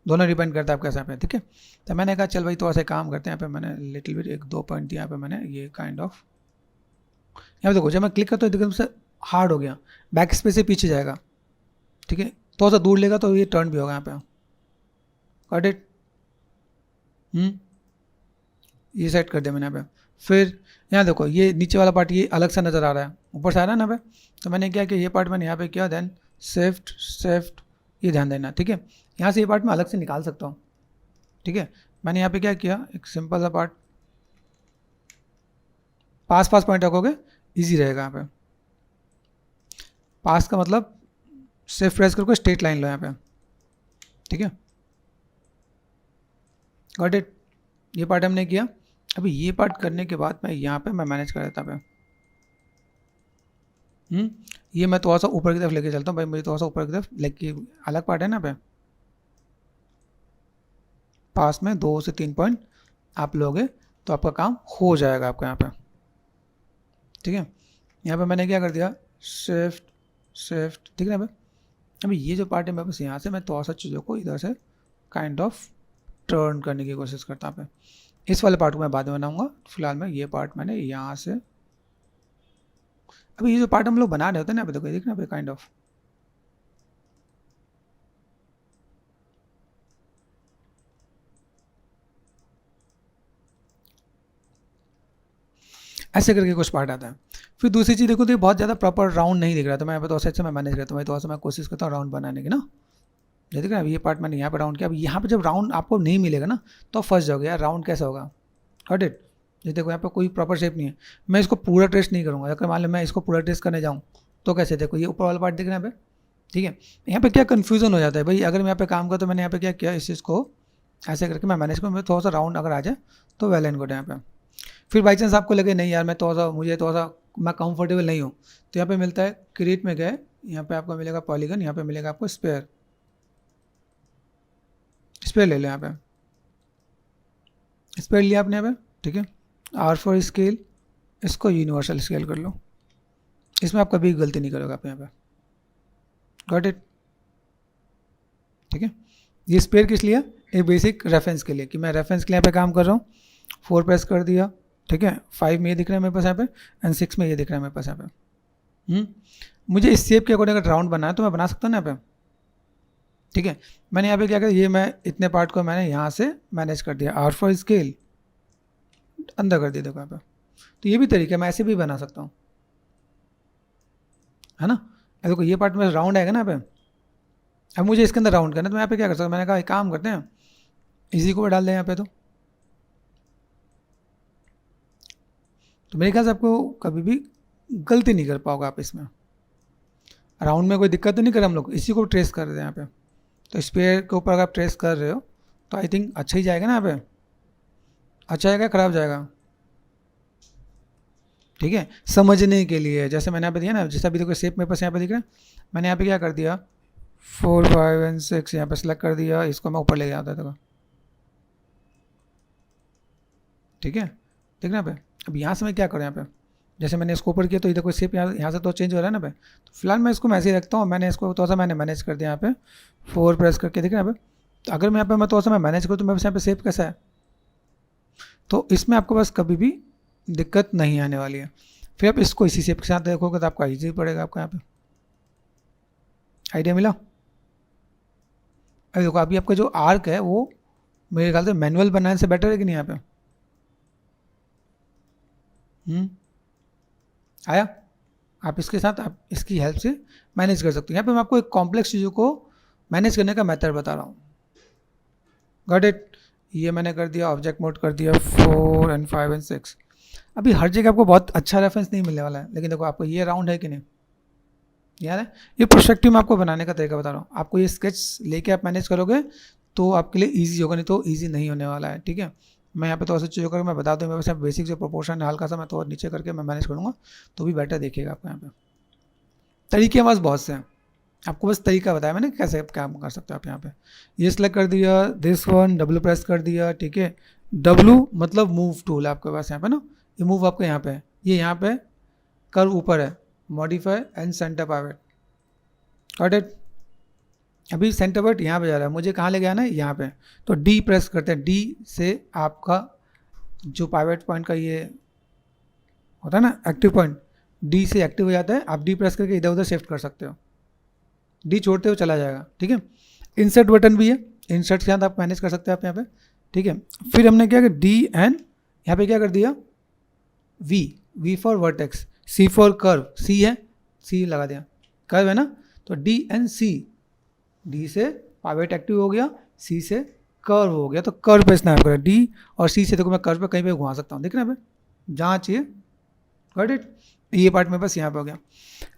दोनों डिपेंड करता है आप कैसे पे, ठीक है। तो मैंने कहा चल भाई तो ऐसे काम करते हैं, यहाँ पे मैंने लिटिल बिट 1-2 पॉइंट दिया, यहाँ पे मैंने ये काइंड ऑफ, यहाँ पे देखो जब मैं क्लिक करता हूँ एकदम से हार्ड हो गया, बैक स्पेस से पीछे जाएगा, ठीक है। थोड़ा सा दूर लेगा तो ये टर्न भी होगा यहाँ पे, गॉट इट। ये सेट कर दिया मैंने यहाँ पे। फिर यहाँ देखो ये नीचे वाला पार्ट ये अलग से नज़र आ रहा है, ऊपर से आ रहा है ना यहाँ पे, तो मैंने क्या किया, ये पार्ट मैंने यहाँ पे किया, देन शिफ्ट, ये ध्यान देना, ठीक है। यहाँ से ये पार्ट मैं अलग से निकाल सकता हूँ, ठीक है। मैंने यहाँ पे क्या किया, एक सिंपल सा पार्ट, पास पॉइंट रखोगे इजी रहेगा यहाँ पे। पास का मतलब शिफ्ट प्रेस करके स्ट्रेट लाइन लो यहाँ पे, ठीक है, गॉट इट। ये पार्ट हमने किया। अभी ये पार्ट करने के बाद मैं यहाँ पे मैं मैनेज कर देता पे, ये मैं थोड़ा सा ऊपर की तरफ लेके चलता हूँ भाई, मुझे थोड़ा सा ऊपर की तरफ लेके, अलग पार्ट है ना पे, पास में 2 से 3 पॉइंट आप लोगे तो आपका काम हो जाएगा आपका यहाँ पे, ठीक है। यहाँ पे मैंने क्या कर दिया, शिफ्ट, ठीक है ना भाई, अभी ये जो पार्ट है मैं बस यहाँ से मैं थोड़ा सा चीज़ों को इधर से काइंड ऑफ टर्न करने की कोशिश करता हूँ। इस वाले पार्ट को मैं बाद में बनाऊंगा, फिलहाल मैं ये पार्ट मैंने यहाँ से, अभी ये जो पार्ट हम लोग बना रहे होते हैं ना, अभी देखो देखना पे काइंड ऑफ ऐसे करके कुछ पार्ट आता है। फिर दूसरी चीज़ देखो तो ये बहुत ज़्यादा प्रॉपर राउंड नहीं दिख रहा, तो मैं यहाँ पे थोड़ा सा मैं मैनेज करता हूँ, थोड़ा सा मैं कोशिश करता हूँ राउंड बनाने की ना। ये देख रहे हैं, ये पार्ट मैंने यहाँ पे राउंड किया। अब यहाँ पे जब राउंड आपको नहीं मिलेगा ना तो फंस जाओगे यार, राउंड कैसा होगा। Got it. ये देखो यहाँ पे कोई प्रॉपर शेप नहीं है, मैं इसको पूरा ट्रेस नहीं करूँगा। अगर मान लो मैं इसको पूरा ट्रेस करने जाऊँ तो कैसे, देखो ये ऊपर वाला पार्ट दिख रहा है यहाँ पे, ठीक है। यहाँ पे क्या कन्फ्यूजन हो जाता है भाई, अगर मैं यहाँ पे काम करता तो मैंने यहाँ पे क्या किया, इस चीज़ को ऐसे करके मैं मैनेज करूँ, थोड़ा सा राउंड अगर आ जाए तो वेल एंड गुड यहाँ पे। फिर बाई चांस आपको लगे नहीं यार मैं थोड़ा सा, मुझे थोड़ा सा मैं कंफर्टेबल नहीं हूँ, तो यहाँ पे मिलता है क्रिएट में गए, यहाँ पे आपको मिलेगा पॉलीगन, यहाँ पे मिलेगा आपको स्पेयर, स्पेयर ले लो यहाँ पे, स्पेयर लिया आपने यहाँ पे, ठीक है। आर फॉर स्केल, इसको यूनिवर्सल स्केल कर लो, इसमें आप कभी गलती नहीं करोगे आप यहाँ पे। गॉट इट, ठीक है। ये स्पेयर किस लिए, एक बेसिक रेफरेंस के लिए, कि मैं रेफरेंस के लिए यहाँ पे काम कर रहा हूँ। 4 प्रेस कर दिया, ठीक है। 5 में ये दिख रहा है मेरे पास यहाँ पे, एंड 6 में ये दिख रहा है मेरे पास यहाँ पे। मुझे इस शेप के अकॉर्डिंग अगर राउंड बनाना है तो मैं बना सकता हूँ ना यहाँ पे, ठीक है। मैंने यहाँ पे क्या किया, ये मैं इतने पार्ट को मैंने यहाँ से मैनेज कर दिया, आर फॉर स्केल अंदर कर दिया, देखो यहाँ पे। तो ये भी तरीका है, मैं ऐसे भी बना सकता हूँ, है ना। देखो ये पार्ट में राउंड आएगा ना यहाँ पे, अब मुझे इसके अंदर राउंड करना है तो मैं यहाँ पे क्या कर सकता हूँ, मैंने कहा एक काम करते हैं, इसी को डाल दें यहाँ पे। तो मेरे ख्याल से आपको कभी भी गलती नहीं कर पाओगे आप इसमें, राउंड में कोई दिक्कत तो नहीं कर, हम लोग इसी को ट्रेस कर रहे हैं यहाँ पे। तो स्पेयर के ऊपर अगर आप ट्रेस कर रहे हो तो आई थिंक अच्छा ही जाएगा ना यहाँ पे, अच्छा जाएगा खराब जाएगा, ठीक है। समझने के लिए जैसे मैंने यहाँ पे दिया ना, जैसा अभी देखो शेप मेरे पास यहाँ पे दिख रहा है, मैंने यहाँ पे क्या कर दिया, 4, 5 एंड 6 यहाँ पे सेलेक्ट कर दिया, इसको मैं ऊपर ले गया था देखो, ठीक है। देखना पे अब यहाँ से मैं क्या करूँ, यहाँ पे जैसे मैंने इसको ऊपर किया तो इधर कोई शेप यहाँ से तो चेंज हो रहा है ना पे, तो फिलहाल मैं इसको ऐसे ही रखता हूँ। मैंने इसको थोड़ा सा मैंने मैनेज कर दिया यहाँ पे, 4 प्रेस करके, देखना यहाँ पे। तो अगर मैं यहाँ पे मैं थोड़ा सा मैं मैनेज करूँ तो मेरे पास यहाँ पे शेप कैसा है, तो इसमें आपको बस कभी भी दिक्कत नहीं आने वाली है। फिर आप इसको इसी शेप के साथ देखोगे तो आपको ईजी पड़ेगा आपका यहाँ पे। आइडिया मिला। अभी देखो अभी आपका जो आर्क है वो मेरे ख्याल से मैनुअल बनाने से बेटर है कि नहीं यहाँ पे, आया। आप इसके साथ आप इसकी हेल्प से मैनेज कर सकते हो। यहाँ पे मैं आपको एक कॉम्प्लेक्स चीज़ों को मैनेज करने का मेथड बता रहा हूँ। Got it. ये मैंने कर दिया, ऑब्जेक्ट मोड कर दिया, 4 एंड 5 एंड 6। अभी हर जगह आपको बहुत अच्छा रेफरेंस नहीं मिलने वाला है, लेकिन देखो आपको ये राउंड है कि नहीं, याद है। ये प्रोस्पेक्टिव में आपको बनाने का तरीका बता रहा हूँ। आपको ये स्केच लेके आप मैनेज करोगे तो आपके लिए ईजी होगा, नहीं तो ईजी नहीं होने वाला है, ठीक है। मैं यहाँ पे थोड़ा सा चीज़ों करके मैं बता दूँ, मेरे पास बेसिक जो प्रोपोर्शन है हल्का सा मैं थोड़ा नीचे करके मैं मैनेज करूँगा तो भी बेटर देखिएगा आपको। यहाँ पे तरीके बस बहुत से हैं, आपको बस तरीका बताया मैंने कैसे काम कर सकते हो आप। यहाँ पे ये सिलेक्ट कर दिया, दिस वन, डब्ल्यू प्रेस कर दिया, ठीक है। डब्ल्यू मतलब मूव टूल आपके पास यहाँ पे ना, ये मूव आपके यहाँ पे है, ये यहाँ पे कर्व ऊपर है, modify and centre pivot. Got it. अभी सेंटर पाइवट यहाँ पे जा रहा है, मुझे कहाँ ले गया ना, यहाँ पे। तो डी प्रेस करते हैं, डी से आपका जो पाइवट पॉइंट का ये होता है ना एक्टिव पॉइंट, डी से एक्टिव हो जाता है। आप डी प्रेस करके इधर उधर शिफ्ट कर सकते हो, डी छोड़ते हो चला जाएगा, ठीक है। इंसर्ट बटन भी है, इंसर्ट के साथ आप मैनेज कर सकते हैं आप यहाँ पे, ठीक है। फिर हमने क्या किया, डी एंड यहाँ पे क्या कर दिया, V, V for vertex, C for curve, C है, सी लगा दिया, कर्व है ना, तो डी एंड सी, डी से पाइवट एक्टिव हो गया, सी से कर्व हो गया, तो कर्व पे स्नैप करें, डी और सी से देखो मैं कर्व पे कहीं पे घुमा सकता हूँ, देख रहे हैं पे जहाँ चाहिए। Got it. ये पार्ट में बस यहाँ पे हो गया।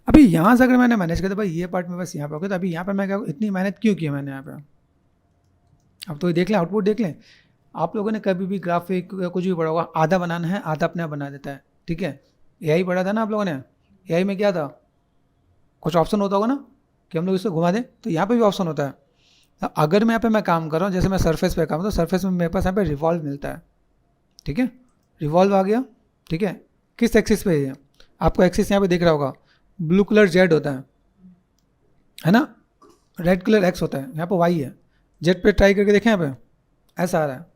अभी यहाँ से अगर मैंने मैनेज किया तो भाई ये पार्ट में बस यहाँ पे हो गया, तो अभी यहाँ पे मैं क्या इतनी मेहनत क्यों की मैंने यहाँ पे। अब तो ये देख लें, आउटपुट देख लें। आप लोगों ने कभी भी ग्राफिक या कुछ भी पढ़ा होगा, आधा बनाना है आधा अपने आप बना देता है, ठीक है। एआई पढ़ा था ना आप लोगों ने, एआई में क्या था, कुछ ऑप्शन होता होगा ना कि हम लोग इसको घुमा दें, तो यहाँ पे भी ऑप्शन होता है। अगर मैं यहाँ पे मैं काम कर रहा हूँ, जैसे मैं सरफेस पे काम, तो सरफेस में मेरे पास यहाँ पे रिवॉल्व मिलता है, ठीक है। रिवॉल्व आ गया, ठीक है। किस एक्सिस पे है, आपको एक्सिस यहाँ पे दिख रहा होगा, ब्लू कलर जेड होता है ना। रेड कलर एक्स होता है, यहाँ पर वाई है। जेड पे ट्राई करके देखें, यहाँ पे ऐसा आ रहा है,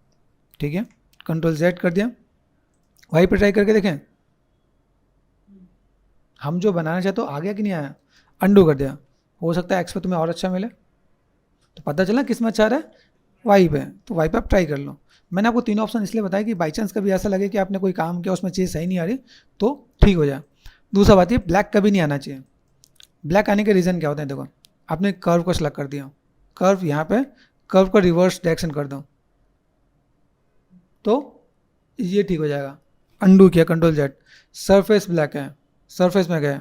ठीक है। कंट्रोल जेड कर दिया, वाई पे ट्राई करके देखें, हम जो बनाना चाहते हो आ गया कि नहीं आया, अंडू कर दिया। हो सकता है एक्स पे तुम्हें और अच्छा मिले, तो पता चला किस में अच्छा रहा है, वाई पे, तो वाई पे आप ट्राई कर लो। मैंने आपको तीनों ऑप्शन इसलिए बताया कि बाई चांस कभी ऐसा लगे कि आपने कोई काम किया उसमें चीज़ सही नहीं आ रही तो ठीक हो जाए। दूसरा बात ये, ब्लैक कभी नहीं आना चाहिए। ब्लैक आने के रीज़न क्या होते हैं, देखो आपने कर्व को सेलेक्ट कर दिया, कर्व यहाँ पे, कर्व को रिवर्स डायरेक्शन कर दो तो ये ठीक हो जाएगा। अंडू किया, कंट्रोल जेड, सरफेस ब्लैक है, सरफेस में गए,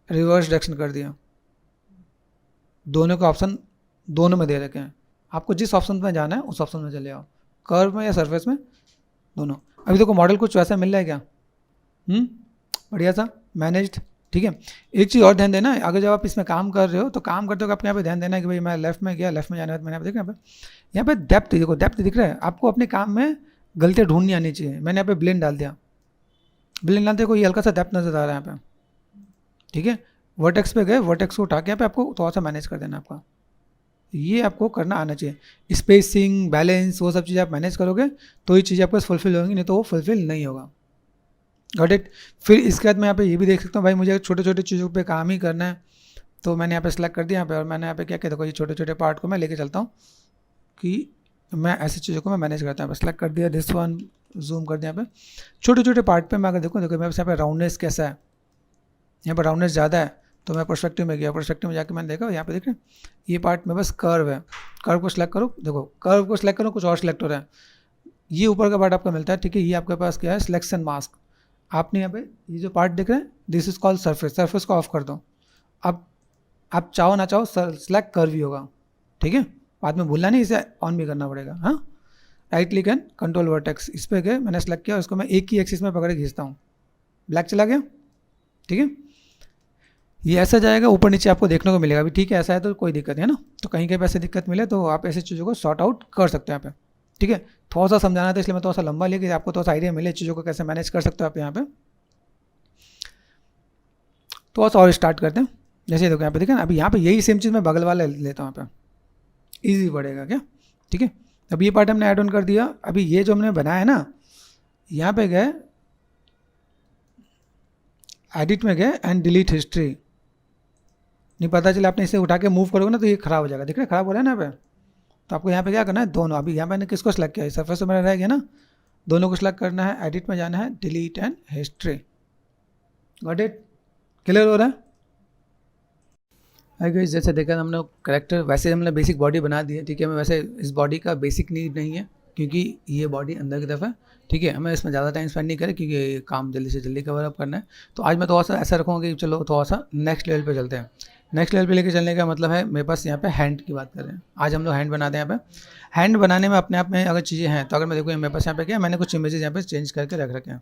रिवर्स डायरेक्शन कर दिया। दोनों का ऑप्शन दोनों में दे रखे हैं, आपको जिस ऑप्शन में जाना है उस ऑप्शन में चले आओ, कर्व में या सरफेस में, दोनों। अभी देखो मॉडल कुछ वैसा मिल रहा है क्या, बढ़िया सा मैनेज्ड, ठीक है। एक चीज़ और ध्यान देना, अगर जब आप इसमें काम कर रहे हो तो काम करते हो आपको यहाँ पे ध्यान देना है कि भाई मैं लेफ्ट में गया, लेफ्ट में जाना है, मैंने यहाँ पे यहाँ पे डेप्थ, देखो डेप्थ दिख रहा है आपको, अपने काम में गलतियाँ ढूंढनी आनी चाहिए। मैंने यहाँ पे ब्लेंड डाल दिया, ब्लेंड डालते कोई हल्का सा डेप्थ नजर आ रहा है यहाँ पे, ठीक है। वर्टेक्स पे गए, वर्टेक्स को उठा के यहाँ पे आपको थोड़ा सा मैनेज कर देना आपका, ये आपको करना आना चाहिए। स्पेसिंग, बैलेंस, वो सब चीज़ें आप मैनेज करोगे तो ये चीज़ें आपके पास फुलफिल होंगी, नहीं तो वो फुलफिल नहीं होगा। Got it. फिर इसके बाद मैं यहाँ पे ये भी देख सकता हूँ, भाई मुझे छोटे छोटे चीज़ों पे काम ही करना है, तो मैंने यहाँ पे सेलेक्ट कर दिया यहाँ पे, और मैंने यहाँ पे क्या किया, देखो ये छोटे छोटे पार्ट को मैं लेके चलता हूँ कि मैं ऐसी चीज़ों को मैं मैनेज करता हूँ। सेलेक्ट कर दिया, दिस वन, जूम कर दिया यहाँ पे, छोटे छोटे पार्ट पे मैं अगर देखो मेरे पास यहाँ पे राउंडनेस कैसा है, यहाँ पर राउंडनेस ज़्यादा है तो मैं पर्सपेक्टिव में गया, पर्सपेक्टिव में जाकर मैंने देखा यहाँ पे देख रहे ये पार्ट में बस कर्व है, कर्व को सिलेक्ट करो, देखो कर्व को सिलेक्ट करो, कुछ और सिलेक्ट हो रहा है, ये ऊपर का पार्ट आपका मिलता है, ठीक है। ये आपके पास क्या है, सिलेक्शन मास्क, आपने यहाँ पे ये जो पार्ट देख रहे हैं this is called surface, surface को ऑफ कर दो। अब आप चाहो ना चाहो सिलेक्ट कर्व ही होगा, ठीक है, बाद में भूलना नहीं, इसे ऑन भी करना पड़ेगा। हाँ, right click and control vertex, इस पर गए, मैंने सेलेक्ट किया, उसको मैं एक ही एक्सिस में पकड़ के खींचता हूँ, ब्लैक चला गया, ठीक है। ये ऐसा जाएगा, ऊपर नीचे आपको देखने को मिलेगा, अभी ठीक है, ऐसा है तो कोई दिक्कत नहीं है ना, तो कहीं कहीं पे ऐसे दिक्कत मिले तो आप ऐसी चीज़ों को सॉर्ट आउट कर सकते हैं यहाँ पे, ठीक है। थोड़ा सा समझाना था इसलिए मैं थोड़ा सा लंबा लिया कि आपको थोड़ा सा आइडिया मिले चीज़ों को कैसे मैनेज कर सकते हो आप यहाँ पे। थोड़ा सा और स्टार्ट करते हैं, जैसे देखो यहाँ पे देखा ना, अभी यहाँ पे यही सेम चीज़ मैं बगल वाला लेता हूँ यहाँ पे, ईजी पड़ेगा क्या, ठीक है। अब ये पार्ट हमने ऐड ऑन कर दिया, अभी ये जो हमने बनाया है ना, यहाँ पे गए, एडिट में गए एंड डिलीट हिस्ट्री, नहीं पता चला आपने इसे उठा के मूव करोगे ना तो ये खराब हो जाएगा, देख रहे खराब हो रहा है ना यहाँ पे, तो आपको यहाँ पे क्या करना है, दोनों, अभी यहाँ मैंने किसको सेलेक्ट किया है, सरफेस तो मेरा रह गया ना, दोनों को सेलेक्ट करना है, एडिट में जाना है, delete and history. Got it, clear हो रहा है। गाइस जैसे देखा हमने करेक्टर, वैसे हमने बेसिक बॉडी बना दी है, ठीक है। हमें वैसे इस बॉडी का बेसिक नीड नहीं है क्योंकि ये बॉडी अंदर की तरफ है, ठीक है। हमें इसमें ज़्यादा टाइम स्पेंड नहीं करें क्योंकि काम जल्दी से जल्दी कवर अप करना है। तो आज मैं थोड़ा सा ऐसा रखूँगा कि चलो थोड़ा सा नेक्स्ट लेवल पे चलते हैं। नेक्स्ट लेवल पे लेके चलने का मतलब है, मेरे पास यहाँ पे हैंड की बात कर रहे हैं, आज हम लोग हैंड बनाते हैं। यहाँ पे हैंड बनाने में अपने आप में अगर चीज़ें हैं तो अगर मैं देखूँ मेरे पास यहाँ पे क्या, मैंने कुछ इमेजेस यहाँ पे चेंज करके रख रखे हैं।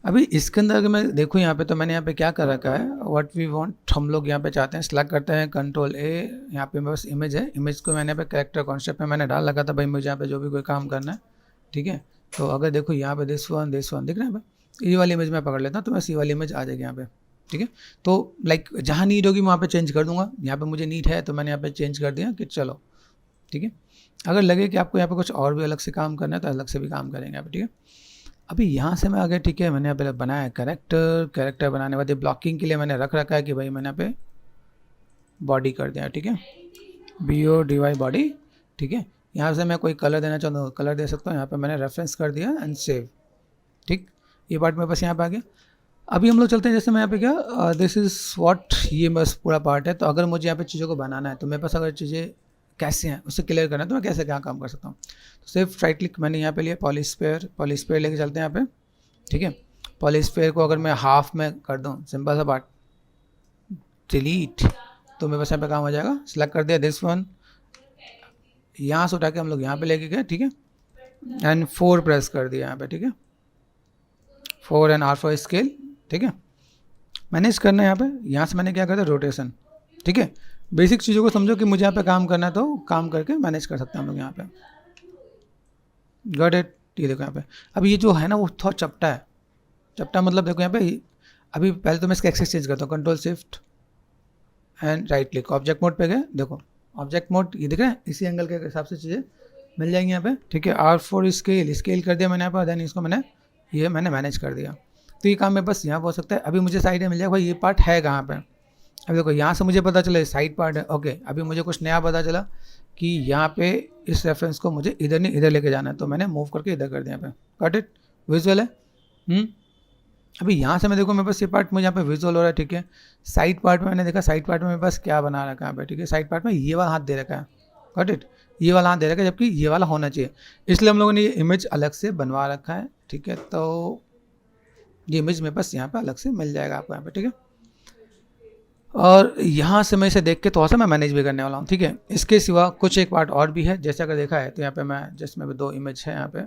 अभी इसके अंदर अगर मैं देखूँ यहाँ पे, तो मैंने यहाँ पे क्या कर रखा है, व्हाट वी वांट, हम लोग यहाँ पे चाहते हैं, सेलेक्ट करते हैं, कंट्रोल ए, यहाँ पे मेरे पास इमेज है, इमेज को मैंने यहाँ पे कैरेक्टर कॉन्सेप्ट में मैंने डाल रखा था, भाई मुझे यहाँ पे जो भी कोई काम करना है, ठीक है। तो अगर देखो यहाँ पे दिस वन दिख रहा है, ये वाली इमेज मैं पकड़ लेता हूँ तो बस ये वाली इमेज आ जाएगी यहाँ पे, ठीक है। तो लाइक जहाँ नीड होगी वहाँ पे चेंज कर दूंगा, यहाँ पे मुझे नीड है तो मैंने यहाँ पे चेंज कर दिया कि चलो, ठीक है। अगर लगे कि आपको यहाँ पे कुछ और भी अलग से काम करना है तो अलग से भी काम करेंगे यहाँ पे, ठीक है। अभी यहाँ से मैं आगे, ठीक है, मैंने यहाँ पे बनाया है कैरेक्टर बनाने के बाद ब्लॉकिंग के लिए मैंने रख रखा है कि भाई मैंने यहाँ पे बॉडी कर दिया, ठीक है, BODY बॉडी, ठीक है। यहाँ से मैं कोई कलर देना चाहता हूँ कलर दे सकता हूँ, यहाँ पे मैंने रेफरेंस कर दिया एंड सेव, ठीक। ये पार्ट मेरे पास यहाँ पे आ गया। अभी हम लोग चलते हैं, जैसे मैं यहाँ पे क्या, दिस इज़ व्हाट, ये बस पूरा पार्ट है। तो अगर मुझे यहाँ पे चीज़ों को बनाना है तो मेरे पास अगर चीज़ें कैसे हैं उससे क्लियर करना है तो मैं कैसे क्या काम कर सकता हूँ। तो सिर्फ राइट क्लिक मैंने यहाँ पे लिया, पॉलीस्फेयर लेके चलते हैं यहाँ पे, ठीक है। पॉलीस्फेयर को अगर मैं हाफ में कर दूँ, सिंपल सा पार्ट, डिलीट, तो मेरे पास यहाँ पे काम हो जाएगा। सेलेक्ट कर दिया दिस वन, यहाँ से उठा के हम लोग यहाँ पे लेके गए, ठीक है, एंड 4 प्रेस कर दिया यहाँ पे, ठीक है, 4 एंड R4 स्केल, ठीक है। मैनेज करना है यहाँ पे, यहाँ से मैंने क्या करता है, रोटेशन, ठीक है। बेसिक चीज़ों को समझो कि मुझे यहाँ पे काम करना है तो काम करके मैनेज कर सकते हैं हम लोग यहाँ पे। Got it. ये देखो यहाँ पे, अब ये जो है ना वो थोड़ा चपटा है, चपटा मतलब देखो यहाँ पे, अभी पहले तो मैं इसका एक्सेस चेंज करता हूँ, control shift and right click, object mode पे गए, देखो ऑब्जेक्ट मोड ये दिख रहा है, इसी एंगल के हिसाब से चीज़ें मिल जाएंगी यहाँ पे, ठीक है। R4 स्केल कर दिया मैंने यहाँ पर, देन इसको मैंने मैनेज कर दिया। तो ये काम में बस यहाँ हो सकता है। अभी मुझे साइड में मिल जाएगा भाई ये पार्ट है कहाँ पे। अभी देखो यहाँ से मुझे पता चला साइड पार्ट है, ओके। अभी मुझे कुछ नया पता चला कि यहाँ पे इस रेफरेंस को मुझे इधर नहीं इधर लेके जाना है, तो मैंने मूव करके इधर कर दिया यहाँ पे। गॉट इट, विजुअल है। अभी यहाँ से मैं देखो मेरे पास ये पार्ट मुझे यहाँ पे विजुअल हो रहा है, ठीक है। साइड पार्ट में मैंने देखा, साइड पार्ट में मेरे पास क्या बना रखा है यहाँ पे, ठीक है। साइड पार्ट में ये वाला हाथ दे रखा है, गॉट इट, ये वाला हाथ दे रखा है, जबकि ये वाला होना चाहिए। इसलिए हम लोगों ने ये इमेज अलग से बनवा रखा है, ठीक है। तो ये इमेज मेरे पास यहाँ पे अलग से मिल जाएगा आपको यहाँ पे, ठीक है। और यहाँ से मैं इसे देख के थोड़ा सा मैं मैनेज भी करने वाला हूँ, ठीक है। इसके सिवा कुछ एक पार्ट और भी है, जैसे अगर देखा है तो यहाँ पे मैं जस्ट में 2 इमेज है यहाँ पे,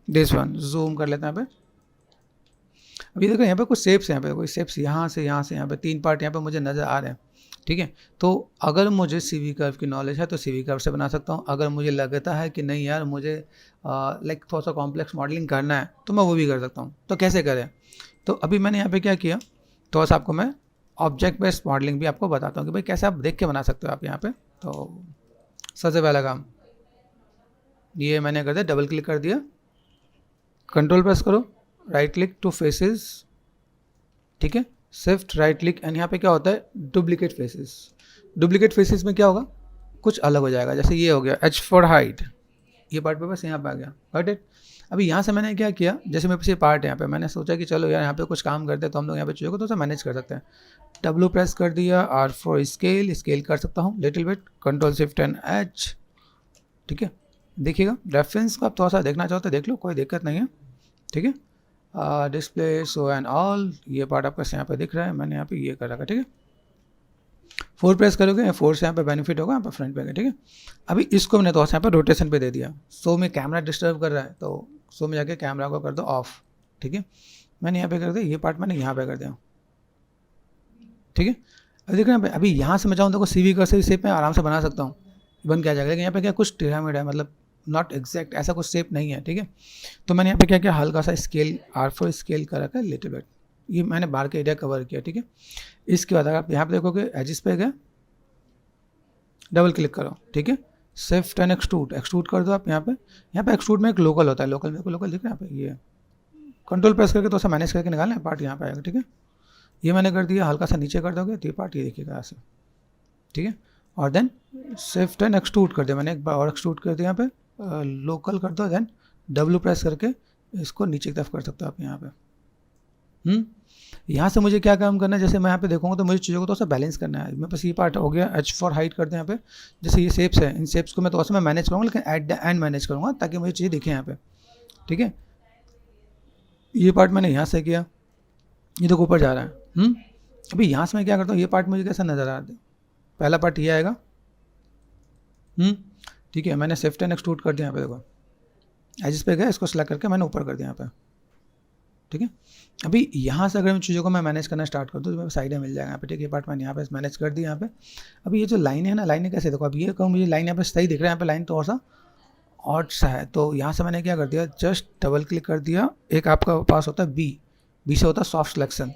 दिस वन जूम कर लेते हैं यहाँ पे। अभी देखो यहाँ पे कुछ शेप्स हैं, यहाँ पे कोई शेप्स यहाँ से यहाँ पे 3 पार्ट यहाँ पे मुझे नज़र आ रहे हैं, ठीक है। तो अगर मुझे CV कर्व की नॉलेज है तो CV कर्व से बना सकता हूँ। अगर मुझे लगता है कि नहीं यार मुझे लाइक थोड़ा सा कॉम्प्लेक्स मॉडलिंग करना है तो मैं वो भी कर सकता हूँ। तो कैसे करें, तो अभी मैंने यहाँ पे क्या किया, थोड़ा सा आपको मैं ऑब्जेक्ट बेस्ड मॉडलिंग भी आपको बताता हूँ कि भाई कैसे आप देख के बना सकते हो आप यहाँ पे। तो सबसे पहला काम ये मैंने कर दिया, डबल क्लिक कर दिया, कंट्रोल प्रेस करो, राइट क्लिक टू फेसेस, ठीक है, शिफ्ट राइट क्लिक, एंड यहाँ पे क्या होता है डुप्लीकेट फेसेस। डुप्लीकेट फेसेस में क्या होगा, कुछ अलग हो जाएगा। जैसे ये हो गया H for हाइट, ये पार्ट पे बस यहाँ पे आ गया, गॉट इट। अभी यहाँ से मैंने क्या किया, जैसे मेरे पास ये पार्ट है यहाँ पे, मैंने सोचा कि चलो यार यहाँ पे कुछ काम करते हैं तो हम लोग यहाँ पे चीज़ों को तो मैनेज कर सकते हैं। W प्रेस कर दिया, R4 स्केल कर सकता हूँ little bit, control shift and H, ठीक है। देखिएगा रेफरेंस को आप थोड़ा सा देखना चाहो तो देख लो, कोई दिक्कत नहीं है, ठीक है। डिस्प्ले शो एंड ऑल, ये पार्ट आपका यहाँ पे दिख रहा है, मैंने यहाँ पे ये कर रखा, ठीक है। 4 प्रेस करोगे, 4 से यहाँ पे बेनिफिट होगा, यहाँ पे फ्रंट पे, ठीक है। अभी इसको मैंने तो यहाँ पे रोटेशन पे दे दिया। सो में कैमरा डिस्टर्ब कर रहा है तो सो में जाके कैमरा को कर दो ऑफ, ठीक है। मैंने यहाँ पे कर दिया, ये पार्ट मैंने यहाँ पे कर दिया, ठीक है। अभी देखो यहाँ पे, अभी यहाँ से मैं चाहूँ तो CV का सही शेप में आराम से बना सकता हूँ, बन क्या जाएगा। लेकिन यहाँ पे क्या कुछ टेढ़ा-मेढ़ा है, मतलब नॉट एग्जैक्ट ऐसा कुछ शेप नहीं है, ठीक है। तो मैंने यहाँ पे क्या किया, हल्का सा स्केल R4 स्केल कर रखा है लिटिल बिट, ये मैंने बाहर के एरिया कवर किया, ठीक है। इसके बाद अगर आप यहाँ पे देखोगे एजिस पे गए, डबल क्लिक करो, ठीक है, शिफ्ट एंड एक्सट्रूड कर दो आप यहाँ पे एक्सट्रूड में एक लोकल होता है, लोकल दिख रहा है यहाँ पे, ये कंट्रोल प्रेस करके तो सा मैनेज करके निकालना है, पार्ट यहाँ पे आएगा, ठीक है। ये मैंने कर दिया, हल्का सा नीचे कर दोगे तो ये पार्ट ये देखिएगा ऐसे, ठीक है। और देन शिफ्ट एंड एक्सट्रूड कर दिया मैंने, एक बार और एक्सट्रूड कर दिया यहाँ पे, लोकल कर दो, देन W प्रेस करके इसको नीचे की तरफ कर सकते हो आप यहाँ पे। यहाँ से मुझे क्या काम करना है, जैसे मैं यहाँ पे देखूँगा तो मुझे चीज़ों को थोड़ा सा बैलेंस करना है। मेरे पास ये पार्ट हो गया, H for हाइट करते हैं यहाँ पे। जैसे ये शेप्स है, इन शेप्स को मैं थोड़ा सा मैं मैनेज करूँगा, लेकिन एट द एंड मैनेज करूँगा ताकि मुझे चीज़ें दिखें यहाँ पे, ठीक है। ये पार्ट मैंने यहाँ से किया, ये तो ऊपर जा रहा है। अभी यहाँ से मैं क्या करता हूँ, ये पार्ट मुझे कैसा नज़र आ रहा है, पहला पार्ट ये आएगा, ठीक है। मैंने शिफ्ट एंड एक्सट्रूड कर दिया यहाँ पे, देखो एजिस पे गया, इसको सेलेक्ट करके मैंने ऊपर कर दिया यहाँ पे, ठीक है। अभी यहाँ से अगर मैं चीज़ों को मैं मैनेज करना स्टार्ट कर दूँ तो मेरे साइड में मिल जाएगा यहाँ पे, ठीक है। ये पार्ट मैंने यहाँ पे मैनेज कर दिया यहाँ पे। अभी ये जो लाइन है ना, लाइन कैसे देखो, अब ये कहूँ मुझे लाइन यहाँ पे सही दिख रहा है, यहाँ पे लाइन थोड़ा सा ऑड सा है, तो यहाँ से मैंने क्या कर दिया, जस्ट डबल क्लिक कर दिया। एक आपका पास होता है बी से होता है सॉफ्ट सिलेक्शन,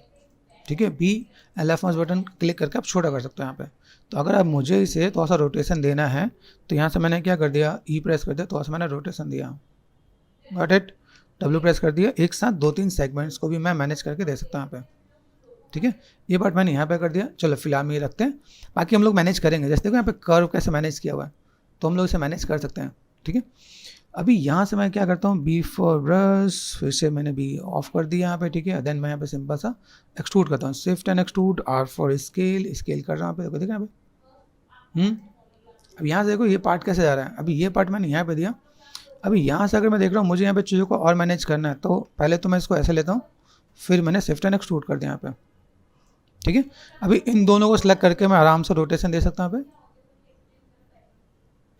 ठीक है। Be left mouse button click करके आप छोटा कर सकते हो यहाँ पे। तो अगर आप मुझे इसे थोड़ा सा रोटेशन देना है तो यहाँ से मैंने क्या कर दिया, ई प्रेस कर दिया, थोड़ा सा मैंने रोटेशन दिया, गॉट इट। W प्रेस कर दिया, एक साथ 2-3 सेगमेंट्स को भी मैं मैनेज करके दे सकता हूँ यहाँ पे, ठीक है। ये पार्ट मैंने यहाँ पे कर दिया, चलो फिलहाल में ये रखते हैं, बाकी हम लोग मैनेज करेंगे। जैसे देखो यहाँ पे कर्व कैसे मैनेज किया हुआ है, तो हम लोग इसे मैनेज कर सकते हैं, ठीक है। अभी यहाँ से मैं क्या करता हूँ, B for ब्रश, फिर से मैंने B ऑफ कर दिया यहाँ पे, ठीक है। देन मैं यहाँ पे सिंपल सा एक्सट्रूड करता हूँ, shift and extrude, R4 scale कर रहा हूँ यहाँ पे, देखो यहाँ पे। अब यहाँ से देखो ये पार्ट कैसे जा रहा है, अभी ये पार्ट मैंने यहाँ पे दिया। अभी यहाँ से अगर मैं देख रहा हूँ मुझे यहाँ पे चीज़ों को और मैनेज करना है, तो पहले तो मैं इसको ऐसे लेता हूँ, फिर मैंने शिफ्ट एंड एक्सट्रूड कर दिया यहाँ पे, ठीक है। अभी इन दोनों को सिलेक्ट करके मैं आराम से रोटेशन दे सकता हूँ यहाँ पे,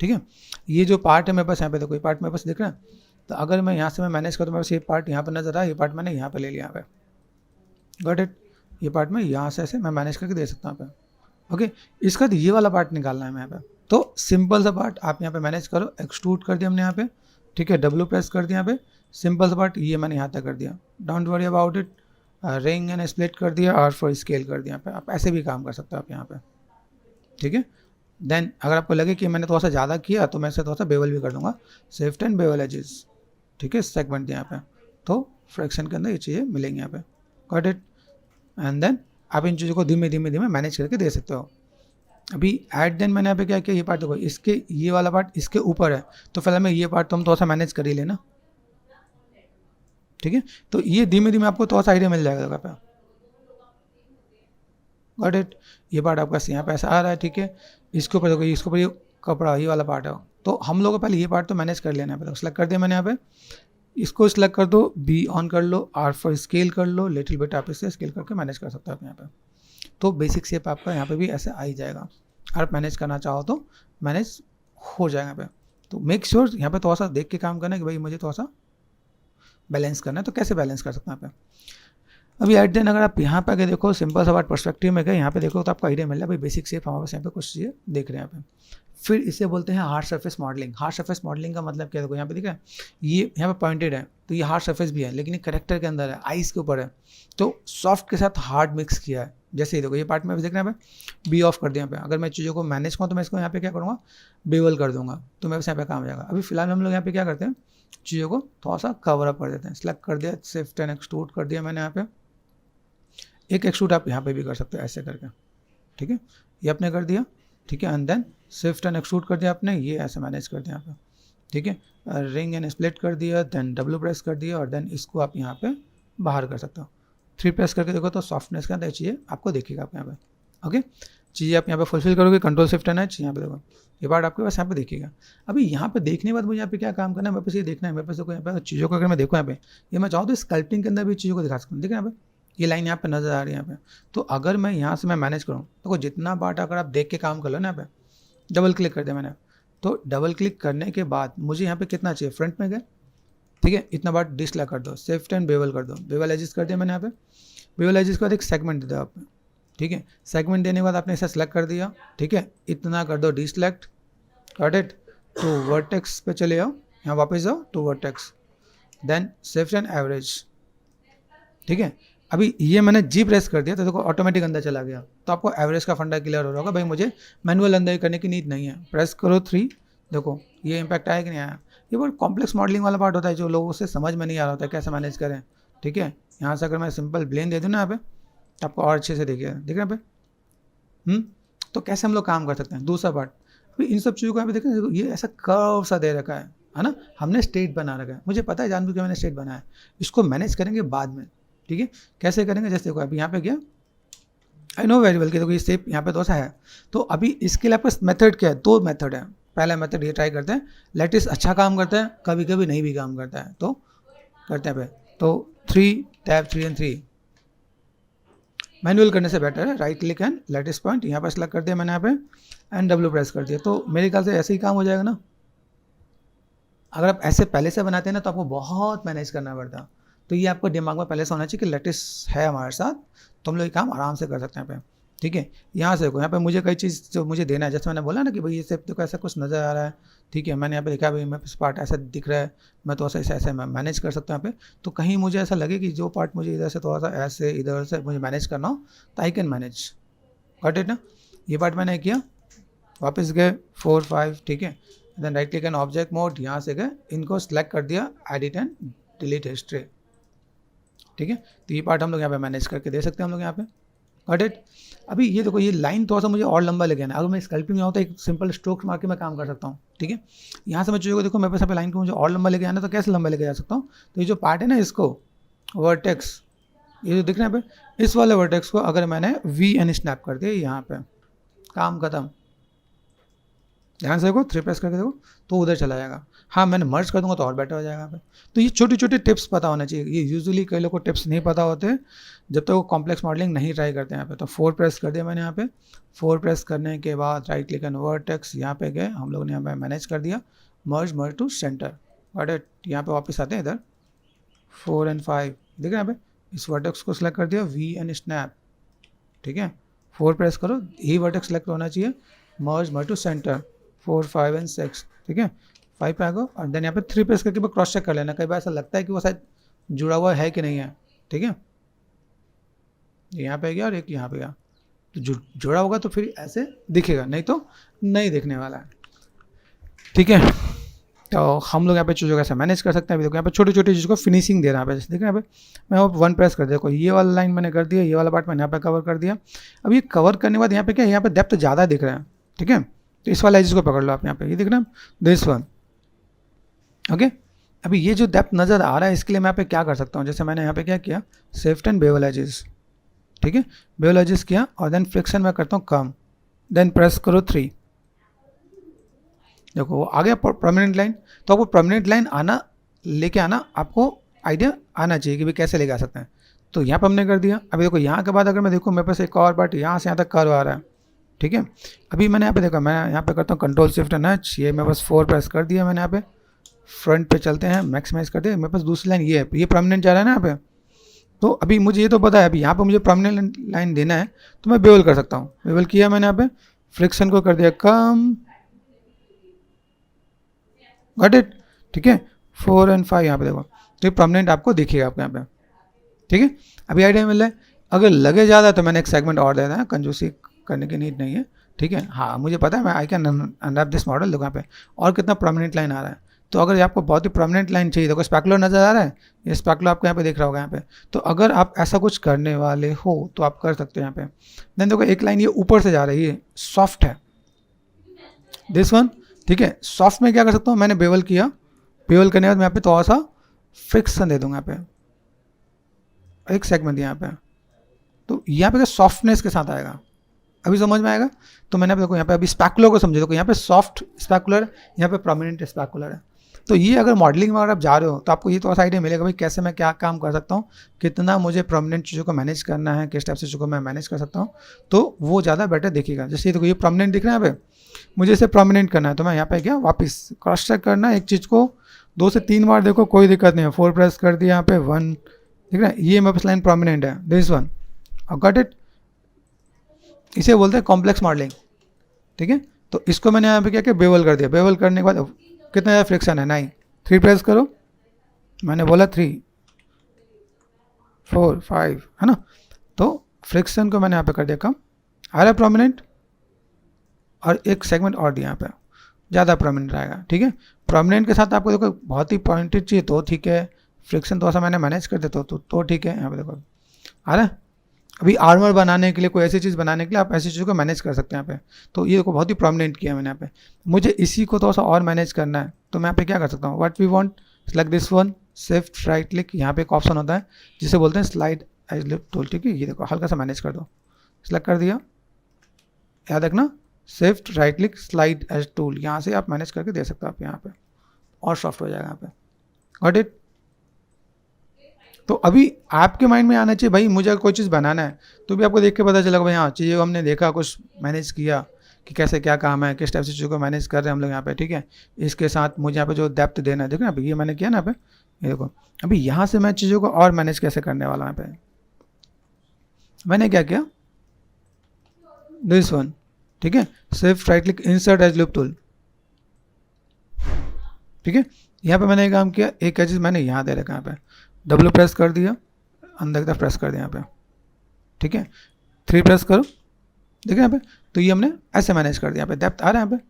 ठीक है। ये जो पार्ट है मेरे पास यहाँ पे, देखो ये पार्ट मेरे पास दिख रहा है, तो अगर मैं यहाँ से मैं मैनेज करूँ तो मेरे पास ये पार्ट यहाँ पर नजर आया, ये पार्ट मैंने यहाँ पे ले लिया यहाँ पे, गॉट इट। ये पार्ट में यहाँ से ऐसे मैं मैनेज करके दे सकता हूँ यहाँ पे, ओके। इसका ये वाला पार्ट निकालना है मैं यहाँ पे, तो सिंपल सा पार्ट आप यहाँ पे मैनेज करो, एक्सट्रूड कर दिया हमने यहाँ पे, ठीक है। W प्रेस कर दिया यहाँ पे, सिंपल सा पार्ट ये मैंने यहाँ तक कर दिया, don't worry about it. Ring and split कर दिया, R4 स्केल कर दिया यहाँ पे, आप ऐसे भी काम कर सकते हो आप यहाँ पे, ठीक है। देन अगर आपको लगे कि मैंने थोड़ा सा ज़्यादा किया तो मैं इसे थोड़ा सा बेवल भी कर दूंगा, शिफ्ट एंड बेवल एजेस, ठीक है, सेगमेंट दिया यहाँ पे, तो फ्रैक्शन के अंदर ये चीज़ें मिलेंगी यहाँ पे, गॉट इट। एंड देन आप इन चीज़ों को धीमे धीमे धीमे मैनेज करके दे सकते हो। अभी एट देन मैंने यहाँ पे क्या किया, ये पार्ट देखो, इसके ये वाला पार्ट इसके ऊपर है, तो फिलहाल में ये पार्ट तो हम थोड़ा सा मैनेज कर ही लेना, ठीक है। तो ये धीमे धीमे आपको थोड़ा सा आइडिया मिल जाएगा जगह पे, गॉट इट। ये पार्ट आपका यहाँ पे ऐसा आ रहा है, ठीक है। इसके ऊपर देखो, इसके ऊपर ये कपड़ा ये वाला पार्ट है, तो हम लोग को पहले ये पार्ट तो मैनेज कर लेना है। पहले सेलेक्ट कर दिया मैंने यहाँ पे, इसको सिलेक्ट कर दो, बी ऑन कर लो, आर फॉर स्केल कर लो, लिटिल बिट आप इससे स्केल करके मैनेज कर सकते हो आप यहाँ पे। तो बेसिक शेप आपका यहाँ पे भी ऐसे आ ही जाएगा। अगर आप मैनेज करना चाहो तो मैनेज हो जाएगा यहाँ पे। तो मेक श्योर यहाँ पे थोड़ा सा देख के काम करना है कि भाई मुझे थोड़ा सा बैलेंस करना है, तो कैसे बैलेंस कर सकते हैं यहाँ पे। अभी एट देन अगर आप यहाँ पे आगे देखो, सिंपल सा बात पर्सपेक्टिव में गए, यहाँ पे देखो तो आपको आइडिया मिल रहा है भाई बेसिक शेप हमारे पास यहाँ पे कुछ चीज़ें देख रहे हैं यहाँ पे। फिर इसे बोलते हैं hard surface modelling. Hard surface modelling का मतलब क्या, देखो यहाँ पे दिख रहा है, ये यहाँ पे पॉइंटेड है, तो ये हार्ड सरफेस भी है, लेकिन ये करेक्टर के अंदर है, आइस के ऊपर है, तो सॉफ्ट के साथ हार्ड मिक्स किया है। जैसे ही देखो ये पार्ट में देख रहे हैं यहाँ पे, बी ऑफ कर दिया यहाँ पे। अगर मैं चीज़ों को मैनेज करूँ तो मैं इसको यहाँ पे क्या करूँगा, बेवल कर दूंगा, तो मेरे पास यहाँ पे काम हो जाएगा। अभी फिलहाल हम लोग यहाँ पे क्या करते हैं, चीज़ों को थोड़ा सा कवर अप कर देते हैं। सेलेक्ट कर दिया, शिफ्ट एंड एक्सट्रूड कर दिया मैंने यहाँ पे। एक एक्सट्रूड आप यहाँ पे भी कर सकते हो ऐसे करके, ठीक है, ये आपने कर दिया, ठीक है। And then shift and extrude कर दिया आपने, ये ऐसे मैनेज कर दिया यहाँ पे, ठीक है। रिंग एंड स्प्लिट कर दिया, देन डब्ल्यू प्रेस कर दिया, और देन इसको आप यहाँ पे बाहर कर सकते हो। 3 प्रेस करके देखो तो सॉफ्टनेस के अंदर चीज़ें आपको देखिएगा आप यहाँ पे, ओके। चीज़ें आप यहाँ पे फुलफिल करोगे, कंट्रोल शिफ्ट एंड एच, यहाँ पे देखो ये पार्ट आपके पास यहाँ पे देखिएगा। अभी यहाँ पे देखने के बाद मुझे यहाँ पे क्या काम करना है, मेरे पास ये देखना है, मेरे पास देखो यहाँ पे चीज़ों को अगर मैं देखूँ यहाँ पे, ये मैं चाहूँ तो स्कल्पटिंग के अंदर भी चीज़ों को दिखा सकता हूँ, देखिए यहाँ पे ये लाइन यहाँ पे नजर आ रही है यहाँ पे। तो अगर मैं यहाँ से मैं मैनेज करूँ, देखो जितना पार्ट अगर आप देख के काम कर लो ना, यहाँ पे डबल क्लिक कर दिया मैंने, तो डबल क्लिक करने के बाद मुझे यहाँ पे कितना चाहिए, फ्रंट में गए, ठीक है, इतना पार्ट डिसलाइक कर दो, शिफ्ट एंड बेवल कर दो, बेवल एजिस कर दिया मैंने यहाँ पे। बेवल एजिस के बाद एक सेगमेंट दे दो आप, ठीक है। सेगमेंट देने के बाद आपने इसे सेलेक्ट कर दिया, ठीक है, इतना कर दो डिसलेक्ट, गॉट इट। तो वर्टेक्स पे चले जाओ, यहाँ वापस जाओ to vertex, then shift and average, ठीक है। अभी ये मैंने जी प्रेस कर दिया तो देखो ऑटोमेटिक अंदर चला गया, तो आपको एवरेज का फंडा क्लियर हो रहा होगा, भाई मुझे मैनुअल अंदर करने की नीड नहीं है। प्रेस करो 3, देखो ये इम्पैक्ट आया कि नहीं आया। ये बहुत कॉम्प्लेक्स मॉडलिंग वाला पार्ट होता है जो लोगों से समझ में नहीं आ रहा होता है कैसे मैनेज करें, ठीक है। यहाँ से अगर मैं सिंपल ब्लेन दे दूँ ना यहाँ पे, तो आपको और अच्छे से देखिए, देख रहे हैं पे, तो कैसे हम लोग काम कर सकते हैं। दूसरा पार्ट, अभी इन सब चीज़ों को यहाँ पे देखें, ये ऐसा कर्व सा दे रखा है ना, हमने स्टेट बना रखा है, मुझे पता है जानबूझ के मैंने स्टेट बनाया है, इसको मैनेज करेंगे बाद में, ठीक है। कैसे करेंगे, जैसे देखो अभी यहाँ पे गया, आई नो वेरी वेल कि देखो ये शेप यहाँ पे तो सा है, तो अभी इसके लिए आपका मेथड क्या है, 2 मेथड है। पहला मेथड ये ट्राई करते हैं, लेटिस अच्छा काम करता है, कभी कभी नहीं भी काम करता है, तो करते हैं पे, तो 3 टैब 3 एंड 3 मैनुअल करने से बेटर है। Right click and latest point यहाँ पर सेलेक्ट कर दिया मैंने यहाँ पे, एंड डब्ल्यू प्रेस कर दिया, तो मेरे ख्याल से ऐसे ही काम हो जाएगा ना। अगर आप ऐसे पहले से बनाते हैं ना तो आपको बहुत मैनेज करना पड़ता, तो ये आपको दिमाग में पहले से होना चाहिए कि लेटेस्ट है हमारे साथ, तो हम लोग ये काम आराम से कर सकते हैं यहाँ पे, ठीक है। यहाँ से देखो, यहाँ पे मुझे कई चीज़ जो मुझे देना है, जैसे मैंने बोला ना कि भाई ये सिर्फ देखो ऐसा कुछ नज़र आ रहा है, ठीक है, मैंने यहाँ पे देखा भाई मेरे पास पार्ट ऐसा दिख रहा है, मैं तो ऐसे ऐसे मैनेज कर सकता हूँ यहाँ पे। तो कहीं मुझे ऐसा लगे कि जो पार्ट मुझे इधर से थोड़ा सा ऐसे इधर से मुझे मैनेज करना हो, तो I can manage, got it ना। ये पार्ट मैंने किया, वापस गए 4 5, ठीक है, then right click and object mode, यहाँ से गए, इनको सेलेक्ट कर दिया, एडिट एंड डिलीट हिस्ट्री, ठीक है। तो ये पार्ट हम लोग यहाँ पे मैनेज करके दे सकते हैं हम लोग यहाँ पे, गॉट इट। अभी ये देखो ये लाइन थोड़ा सा मुझे और लंबा लेके आना है, अगर मैं स्कल्पिंग में होता है एक सिंपल स्ट्रोक्स मार के मैं काम कर सकता हूँ, ठीक है। यहाँ से मैं चीज़ों को देखो मेरे पास यहाँ पे लाइन को मुझे और लंबा लेके आना है, तो कैसे लंबा लेके जा सकता हूँ, तो ये जो पार्ट है ना इसको वर्टेक्स, ये जो दिख रहा है यहाँ पे, इस वाले वर्टेक्स को अगर मैंने वी एन स्नैप कर दिया यहाँ पे, काम खत्म। ध्यान से देखो 3 प्रेस करके देखो तो उधर चला जाएगा। हाँ मैंने मर्ज कर दूंगा तो और बेटर हो जाएगा यहाँ पे। तो ये छोटी छोटी टिप्स पता होना चाहिए, ये यूजुअली कई लोगों को टिप्स नहीं पता होते जब तक वो कॉम्प्लेक्स मॉडलिंग नहीं ट्राई करते हैं यहाँ पे। तो 4 प्रेस कर दिया मैंने यहाँ पे, 4 प्रेस करने के बाद राइट क्लिक एंड वर्टेक्स, यहाँ पे गए हम लोग ने यहाँ पे मैनेज कर दिया, मर्ज टू सेंटर, बट इट यहाँ पे वापस आते हैं इधर 4 एंड 5, देख रहे हैं यहाँ पे, इस वर्टेक्स को सिलेक्ट कर दिया, वी एंड स्नैप, ठीक है। 4 प्रेस करो, यही वर्टेक्स सेलेक्ट होना चाहिए, मर्ज टू सेंटर 4 5 एंड 6, ठीक है। 5 पे आ गो, और देन यहाँ पे 3 प्रेस करके क्रॉस चेक कर लेना, कई बार ऐसा लगता है कि वो शायद जुड़ा हुआ है कि नहीं है, ठीक है। यहाँ पे गया और एक यहाँ पे गया, तो जोड़ा होगा तो फिर ऐसे दिखेगा, नहीं तो नहीं दिखने वाला है, ठीक है। तो हम लोग यहाँ पे चीज़ों को ऐसे मैनेज कर सकते हैं। अभी देखो यहाँ पे छोटी छोटी चीज़ों को फिनिशिंग दे रहा है, जैसे देखिए यहाँ पे मैं वो 1 प्रेस कर दिया, देखो ये वाला लाइन मैंने कर दिया, ये वाला पार्ट मैंने यहाँ पे कवर कर दिया। अब ये कवर करने के बाद यहाँ पे क्या है, यहाँ पे डेप्थ ज़्यादा दिख रहा है, ठीक है। तो इस वाला एजेस को पकड़ लो आप, यहाँ पे ये दिख रहा है दिस वन, ओके। अभी ये जो डेप्थ नज़र आ रहा है इसके लिए मैं यहाँ पे क्या कर सकता हूँ, जैसे मैंने यहाँ पे क्या किया, सेफ्ट एंड बेवल एजेस, ठीक है, बेवल एजेस किया और देन फ्रिक्शन मैं करता हूँ कम, देन प्रेस करो 3, देखो वो आ गया परमानेंट लाइन। तो आपको परमानेंट लाइन आना लेके आना, आपको आइडिया आना चाहिए कि भाई कैसे लेके आ सकते हैं। तो यहाँ पर हमने कर दिया। अभी देखो यहाँ के बाद अगर मैं देखूँ मेरे पास एक और पार्ट यहाँ से यहाँ तक कर्व आ रहा है, ठीक है। अभी मैंने यहाँ पे देखा, मैं यहाँ पे करता हूँ कंट्रोल शिफ्ट एंड एच, ये मेरे पास 4 प्रेस कर दिया मैंने। यहाँ पे फ्रंट पे चलते हैं, मैक्सिमाइज करते हैं, मेरे पास दूसरी लाइन ये है, ये परमानेंट जा रहा है ना यहाँ पे। तो अभी मुझे ये तो पता है, अभी यहाँ पे मुझे परमानेंट लाइन देना है तो मैं बेवल कर सकता हूँ। बेवल किया मैंने, यहाँ पे फ्रिक्शन को कर दिया कम, गॉट इट, ठीक है। 4 और 5 यहाँ पे देखो, तो ये परमानेंट आपको दिखेगा आपको यहाँ पे, ठीक है। अभी आइडिया मिल रहा है। अगर लगे ज़्यादा तो मैंने एक सेगमेंट और दे देना, कंजूसी करने की नीड नहीं है, ठीक है। हाँ मुझे पता है, मैं I can unwrap this model. देखो यहाँ पे और कितना परमानेंट लाइन आ रहा है। तो अगर आपको बहुत ही परमानेंट लाइन चाहिए, देखो स्पैकुलर नज़र आ रहा है, ये स्पैकुलर आपको यहाँ पे दिख रहा होगा यहाँ पे। तो अगर आप ऐसा कुछ करने वाले हो तो आप कर सकते हो यहाँ पे। देन देखो एक लाइन ये ऊपर से जा रही है, सॉफ्ट है दिस वन, ठीक है। सॉफ्ट में क्या कर सकता हूँ, मैंने बेवल किया, बेवल करने के बाद मैं यहाँ पे थोड़ा सा फ्रिक्शन दे दूंगा, यहाँ पे एक सेगमेंट यहाँ पे, तो यहाँ पे सॉफ्टनेस के साथ आएगा। अभी समझ में आएगा। तो मैंने देखो यहाँ पे अभी स्पैकुलर को समझे, देखो यहाँ पे सॉफ्ट स्पैकुलर, यहाँ पे प्रोमिनेंट स्पैकुलर है। तो ये अगर मॉडलिंग में अगर आप जा रहे हो तो आपको ये थोड़ा सा आइडिया मिलेगा भाई कैसे मैं क्या काम कर सकता हूँ, कितना मुझे प्रोमिनेंट चीज़ों को मैनेज करना है, किस टाइप से चीज़ों को मैं मैनेज कर सकता हूँ, तो वो ज़्यादा बेटर दिखेगा। जैसे देखो ये प्रोमिनेंट दिख रहा है यहाँ पे, मुझे इसे प्रोमिनेंट करना है तो मैं यहाँ पे क्या वापस क्रॉस चेक करना है, एक चीज़ को 2 से 3 बार देखो, कोई दिक्कत नहीं है। 4 प्रेस कर दिया यहाँ पे 1, ठीक है, ये मेरे पास लाइन प्रोमिनेंट है दिस वन, गॉट इट। इसे बोलते हैं कॉम्प्लेक्स मॉडलिंग, ठीक है। तो इसको मैंने यहाँ पे क्या किया, बेवल कर दिया। बेवल करने के बाद कितना ज़्यादा फ्रिक्शन है, 9, 3 प्रेस करो, मैंने बोला 3, 4, 5 है ना। तो फ्रिक्शन को मैंने यहाँ पे कर दिया कम, आ रहा है प्रोमिनेंट, और एक सेगमेंट और दिया यहाँ पे, ज़्यादा प्रोमिनेंट रहेगा, ठीक है। प्रोमिनेंट के साथ आपको देखो बहुत ही पॉइंटेड चाहिए तो ठीक है, फ्रिक्शन थोड़ा सा मैंने मैनेज कर देता तो ठीक है। यहाँ पे देखो आ रहा है। अभी आर्मर बनाने के लिए, कोई ऐसी चीज़ बनाने के लिए आप ऐसी चीज़ों को मैनेज कर सकते हैं यहाँ पे। तो ये देखो बहुत ही प्रोमिनेंट किया मैंने यहाँ पे। मुझे इसी को थोड़ा सा और मैनेज करना है तो मैं यहाँ पे क्या कर सकता हूँ, what we want, select this one, shift right click, यहाँ पे एक ऑप्शन होता है जिसे बोलते हैं स्लाइड एज लिफ्ट टूल, ठीक है। ये देखो हल्का सा मैनेज कर दो, सेलेक्ट कर दिया, याद रखना shift right click slide edge tool, यहाँ से आप मैनेज करके दे सकते हो आप यहाँ पे, और सॉफ्ट हो जाएगा यहाँ पे, गॉट इट। तो अभी आपके माइंड में आना चाहिए भाई मुझे कोई चीज़ बनाना है तो भी आपको देख के पता चलेगा भाई हाँ चीज़ें हमने देखा, कुछ मैनेज किया कि कैसे क्या काम है, किस टाइप से चीज़ों को मैनेज कर रहे हैं हम लोग यहाँ पे, ठीक है। इसके साथ मुझे यहाँ पे जो डेप्थ देना है, देखो ना अभी ये मैंने किया ना यहाँ पे, ये देखो अभी यहाँ से मैं चीज़ों को और मैनेज कैसे करने वाला हूँ। यहाँ पे मैंने क्या किया, दिस वन, ठीक है, shift right click insert as loop tool, ठीक है। यहाँ पे मैंने एक काम किया, एक एजेस मैंने यहाँ दे रखा, यहाँ पे डब्ल्यू प्रेस कर दिया, अंदर की तरफ प्रेस कर दिया यहाँ पे, ठीक है। 3 प्रेस करो, देखिए यहाँ पे, तो ये हमने ऐसे मैनेज कर दिया। यहाँ पे डेप्थ आ रहा है यहाँ पे,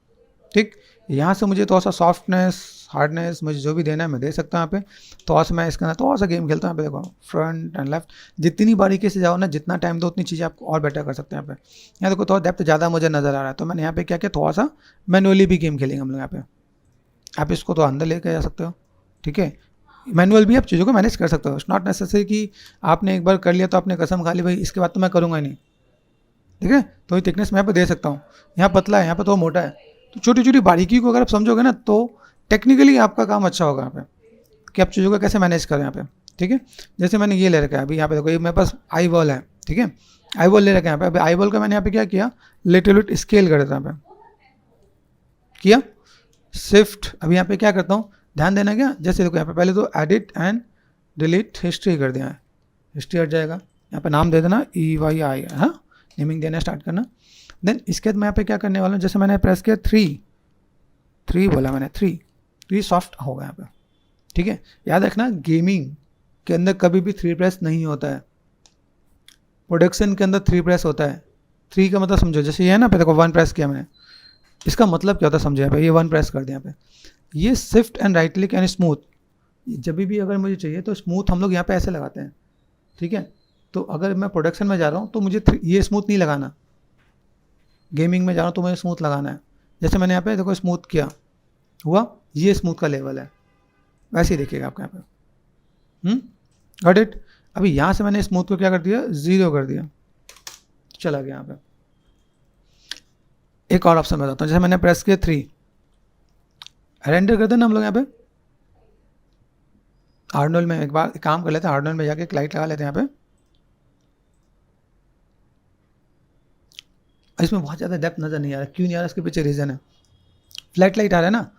ठीक। यहाँ से मुझे थोड़ा सा सॉफ्टनेस, हार्डनेस, मुझे जो भी देना है मैं दे सकता हूँ यहाँ पे। थोड़ा सा मैं इसके अंदर थोड़ा सा गेम खेलता हूँ यहाँ पे, देखो फ्रंट एंड लेफ्ट, जितनी बारीकी से जाओ ना, जितना टाइम दो उतनी चीज़ें आपको और बेटर कर सकते हैं यहाँ पे। यहाँ देखो थोड़ा डेप्थ ज़्यादा मुझे नज़र आ रहा है तो मैंने यहाँ पे क्या किया, थोड़ा सा मैनुअली भी गेम खेलेंगे हम लोग यहाँ पे। आप इसको तो अंदर लेके जा सकते हो, ठीक है। मैनुअल भी आप चीज़ों को मैनेज कर सकते हो, इट्स नॉट नेसेसरी कि आपने एक बार कर लिया तो आपने कसम खा ली भाई इसके बाद तो मैं करूँगा नहीं, ठीक है। तो ये थिकनेस मैं यहाँ पे दे सकता हूँ, यहाँ पतला है, यहाँ पे तो मोटा है। तो छोटी छोटी बारीकी को अगर आप समझोगे ना तो टेक्निकली आपका काम अच्छा होगा यहाँ पे, कि आप चीज़ों को कैसे मैनेज करें यहाँ पे, ठीक है। जैसे मैंने ये ले रखा है अभी, यहाँ पे देखो ये मेरे पास आई बॉल है, ठीक है, आई बॉल ले रखा है यहाँ पे। अभी आई बॉल का मैंने यहाँ पे क्या किया, लिटिल बिट स्केल कर देता यहाँ पे, किया शिफ्ट। अभी यहाँ पे क्या करता हूँ, ध्यान देना क्या, जैसे देखो यहाँ पे पहले तो एडिट एंड डिलीट हिस्ट्री कर दिया है, हिस्ट्री हट जाएगा। यहाँ पे नाम दे देना EYI, हाँ नेमिंग देना स्टार्ट करना। देन इसके बाद मैं यहाँ पे क्या करने वाला हूँ, जैसे मैंने प्रेस किया 3 बोला मैंने, 3 सॉफ्ट होगा यहाँ पे, ठीक है। याद रखना गेमिंग के अंदर कभी भी 3 प्रेस नहीं होता है, प्रोडक्शन के अंदर 3 प्रेस होता है। 3 का मतलब समझो, जैसे ये है ना, पे देखो 1 प्रेस किया मैंने, इसका मतलब क्या होता है समझो। यहाँ पे ये 1 प्रेस कर दिया यहाँ पे, ये shift and right click and smooth, जब भी अगर मुझे चाहिए तो स्मूथ हम लोग यहाँ पे ऐसे लगाते हैं, ठीक है। तो अगर मैं प्रोडक्शन में जा रहा हूँ तो मुझे ये स्मूथ नहीं लगाना, गेमिंग में जा रहा हूँ तो मुझे स्मूथ लगाना है। जैसे मैंने यहाँ पे देखो स्मूथ किया हुआ, ये स्मूथ का लेवल है, वैसे ही देखिएगा आपका यहाँ पे। Got it. अभी यहाँ से मैंने स्मूथ को क्या कर दिया, 0 कर दिया, चला गया यहाँ पे। एक और ऑप्शन बताता हूँ, जैसे मैंने प्रेस किया 3, रेंडर करते हैं ना हम लोग यहाँ पे। आर्नोल्ड में एक बार एक काम कर लेते हैं, आर्नोल्ड में जाके एक लाइट लगा लेते हैं यहाँ पे। इसमें बहुत ज़्यादा डेप्थ नज़र नहीं आ रहा, क्यों नहीं आ रहा, इसके पीछे रीज़न है, फ्लैट लाइट आ रहा है ना।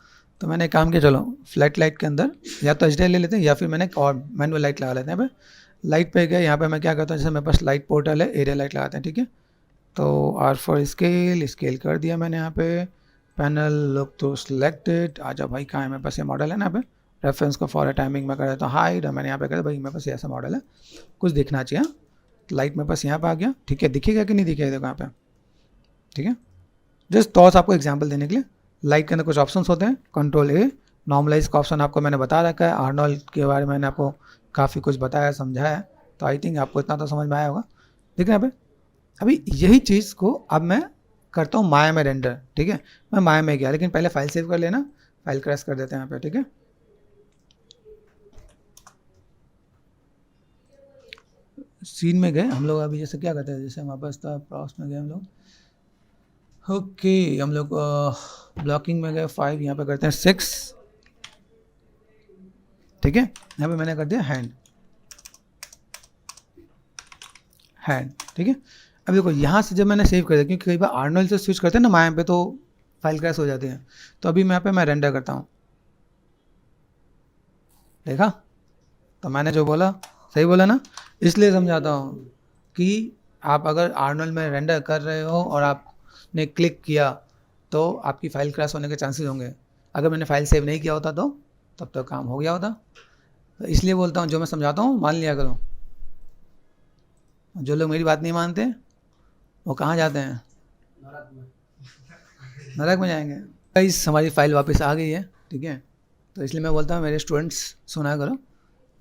तो मैंने काम किया, चलो फ्लैट लाइट के अंदर या तो HDR ले लेते हैं या फिर मैंने और मैनुअल लाइट लगा लेते हैं। यहाँ पे लाइट पे गया, यहाँ पे मैं क्या करता हूँ, जैसे मेरे पास लाइट पोर्टल है, एरिया लाइट लगाते हैं, ठीक है। तो R फॉर स्केल कर दिया मैंने यहाँ पे, पैनल लुक तो सिलेक्टेड, आ जाओ भाई, कहाँ है मेरे पास ये मॉडल है ना, यहाँ पे रेफरेंस को फॉर टाइमिंग में कर देता हूँ हाइड, और मैंने यहाँ पे कर भाई मेरे पास ऐसा मॉडल है, कुछ दिखना चाहिए। तो लाइट मेरे पास यहाँ पे आ गया, ठीक है, दिखेगा कि नहीं दिखेगा देखो यहाँ पे, ठीक है। जस्ट थॉट्स आपको एग्जांपल देने के लिए, लाइट के अंदर कुछ ऑप्शंस होते हैं, कंट्रोल A, नॉर्मलाइज का ऑप्शन आपको मैंने बता रखा है, आर्नोल्ड के बारे में मैंने आपको काफ़ी कुछ बताया समझाया, तो आई थिंक आपको इतना तो समझ में आया होगा। देखिए यहाँ पे अभी यही चीज़ को अब मैं करता हूँ माया में रेंडर, ठीक है। मैं माया में गया, लेकिन पहले फाइल सेव कर लेना, फाइल क्रैश कर देते हैं यहाँ पे, ठीक है। सीन में गए हम लोग, अभी जैसे क्या करते हैं, जैसे हमारे पास था प्रॉस में गए हम लोग, ओके हम लोग ब्लॉकिंग में गए 5, यहाँ पे करते हैं 6, ठीक है। यहाँ पे मैंने कर दिया हैंड, ठीक है। अब देखो यहाँ से जब मैंने सेव कर दिया, क्योंकि कई बार आर्नोल्ड से स्विच करते हैं ना माया पे, तो फाइल क्रैश हो जाती है। तो अभी मैं यहाँ पे मैं रेंडर करता हूँ, देखा, तो मैंने जो बोला सही बोला ना। इसलिए समझाता हूँ कि आप अगर आर्नोल्ड में रेंडर कर रहे हो और आपने क्लिक किया तो आपकी फ़ाइल क्रैश होने के चांसेस होंगे। अगर मैंने फ़ाइल सेव नहीं किया होता तो तब तक काम हो गया होता। तो इसलिए बोलता हूँ जो मैं समझाता हूँ मान लिया करो। जो लोग मेरी बात नहीं मानते वो कहाँ जाते हैं, नरक में जाएंगे। गाइस हमारी फ़ाइल वापस आ गई है, ठीक है। तो इसलिए मैं बोलता हूँ मेरे स्टूडेंट्स सुना करो,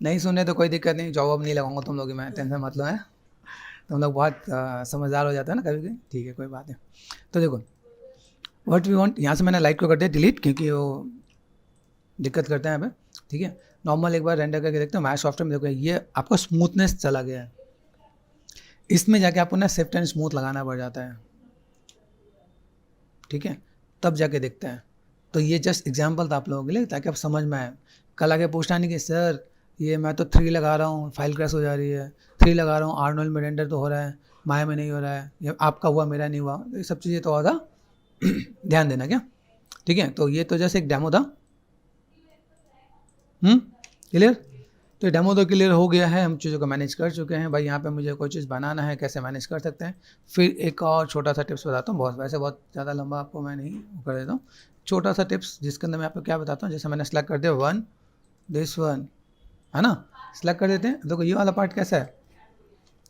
नहीं सुने तो कोई दिक्कत नहीं, जॉब नहीं लगाऊंगा तुम लोग की मैं, टेंशन मत लो है। तुम लोग बहुत समझदार हो जाते हैं ना कभी कभी, ठीक है कोई बात नहीं। तो देखो व्हाट वी वांट, यहाँ से मैंने लाइट को कर दिया डिलीट, क्योंकि वो दिक्कत करते हैं यहाँ पे, ठीक है। नॉर्मल एक बार रेंडर करके देखते हो, माय सॉफ्टवेयर में देखो ये आपका स्मूथनेस चला गया है, इसमें जाके आपको ना शिफ्ट एंड स्मूथ लगाना पड़ जाता है, ठीक है, तब जाके देखते हैं। तो ये जस्ट एग्जाम्पल था आप लोगों के लिए, ताकि आप समझ में आए। कल आगे पूछना नहीं कि सर ये मैं तो 3 लगा रहा हूँ फाइल क्रैश हो जा रही है, 3 लगा रहा हूँ आर्नोल्ड में रेंडर तो हो रहा है, माया में नहीं हो रहा है, ये आपका हुआ मेरा नहीं हुआ, ये सब चीज़ें तो होगा ध्यान देना क्या, ठीक है। तो ये तो जैसे एक डेमो था, क्लियर। तो डेमो तो क्लियर हो गया है, हम चीज़ों को मैनेज कर चुके हैं भाई। यहाँ पे मुझे कोई चीज़ बनाना है कैसे मैनेज कर सकते हैं। फिर एक और छोटा सा टिप्स बताता हूँ, बहुत वैसे बहुत ज़्यादा लंबा आपको मैं नहीं कर देता हूँ, छोटा सा टिप्स जिसके अंदर मैं आपको क्या बताता हूँ। जैसे मैंने सेलेक्ट कर दिया 1 दिस 1 है ना, सेलेक्ट कर देते हैं। देखो ये वाला पार्ट कैसा है,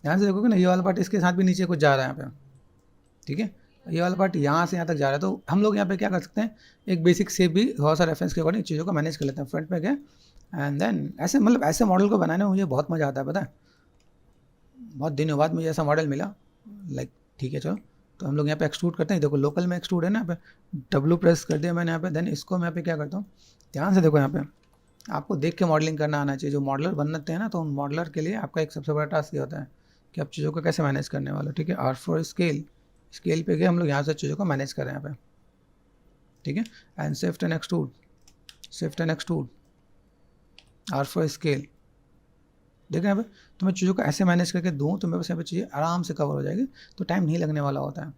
यहाँ से देखोगे ना, ये वाला पार्ट इसके साथ भी नीचे कुछ जा रहा है यहाँ पे, ठीक है। ये वाला पार्ट यहाँ से यहाँ तक जा रहा है। तो हम लोग यहाँ पे क्या कर सकते हैं, एक बेसिक से भी थोड़ा सा रेफरेंस के अकॉर्डिंग चीज़ों को मैनेज कर लेते हैं। फ्रंट में गए एंड देन ऐसे मतलब ऐसे मॉडल को बनाने में मुझे बहुत मज़ा आता है, पता है, बहुत दिनों बाद मुझे ऐसा मॉडल मिला, लाइक ठीक है चलो। तो हम लोग यहाँ पे एक्सट्रूड करते हैं, देखो लोकल में एक्सट्रूड है ना, यहाँ पे W प्रेस कर दिया मैंने यहाँ पे। देन इसको मैं यहाँ पे क्या करता हूँ, ध्यान से देखो, यहाँ पे आपको देख के मॉडलिंग करना आना चाहिए। जो मॉडलर बनते हैं ना, तो उन मॉडलर के लिए आपका एक सबसे बड़ा टास्क ये होता है कि आप चीज़ों को कैसे मैनेज करने वाले हो, ठीक है। R फॉर स्केल पे गए हम लोग, यहाँ से चीज़ों को मैनेज करें यहाँ पे, ठीक है। And shift and extrude R for scale, देखो यहाँ पे। तो मैं चीज़ों को ऐसे मैनेज करके दूँ तो मेरे पास यहाँ पे चीज़ें आराम से कवर हो जाएगी, तो टाइम नहीं लगने वाला होता है,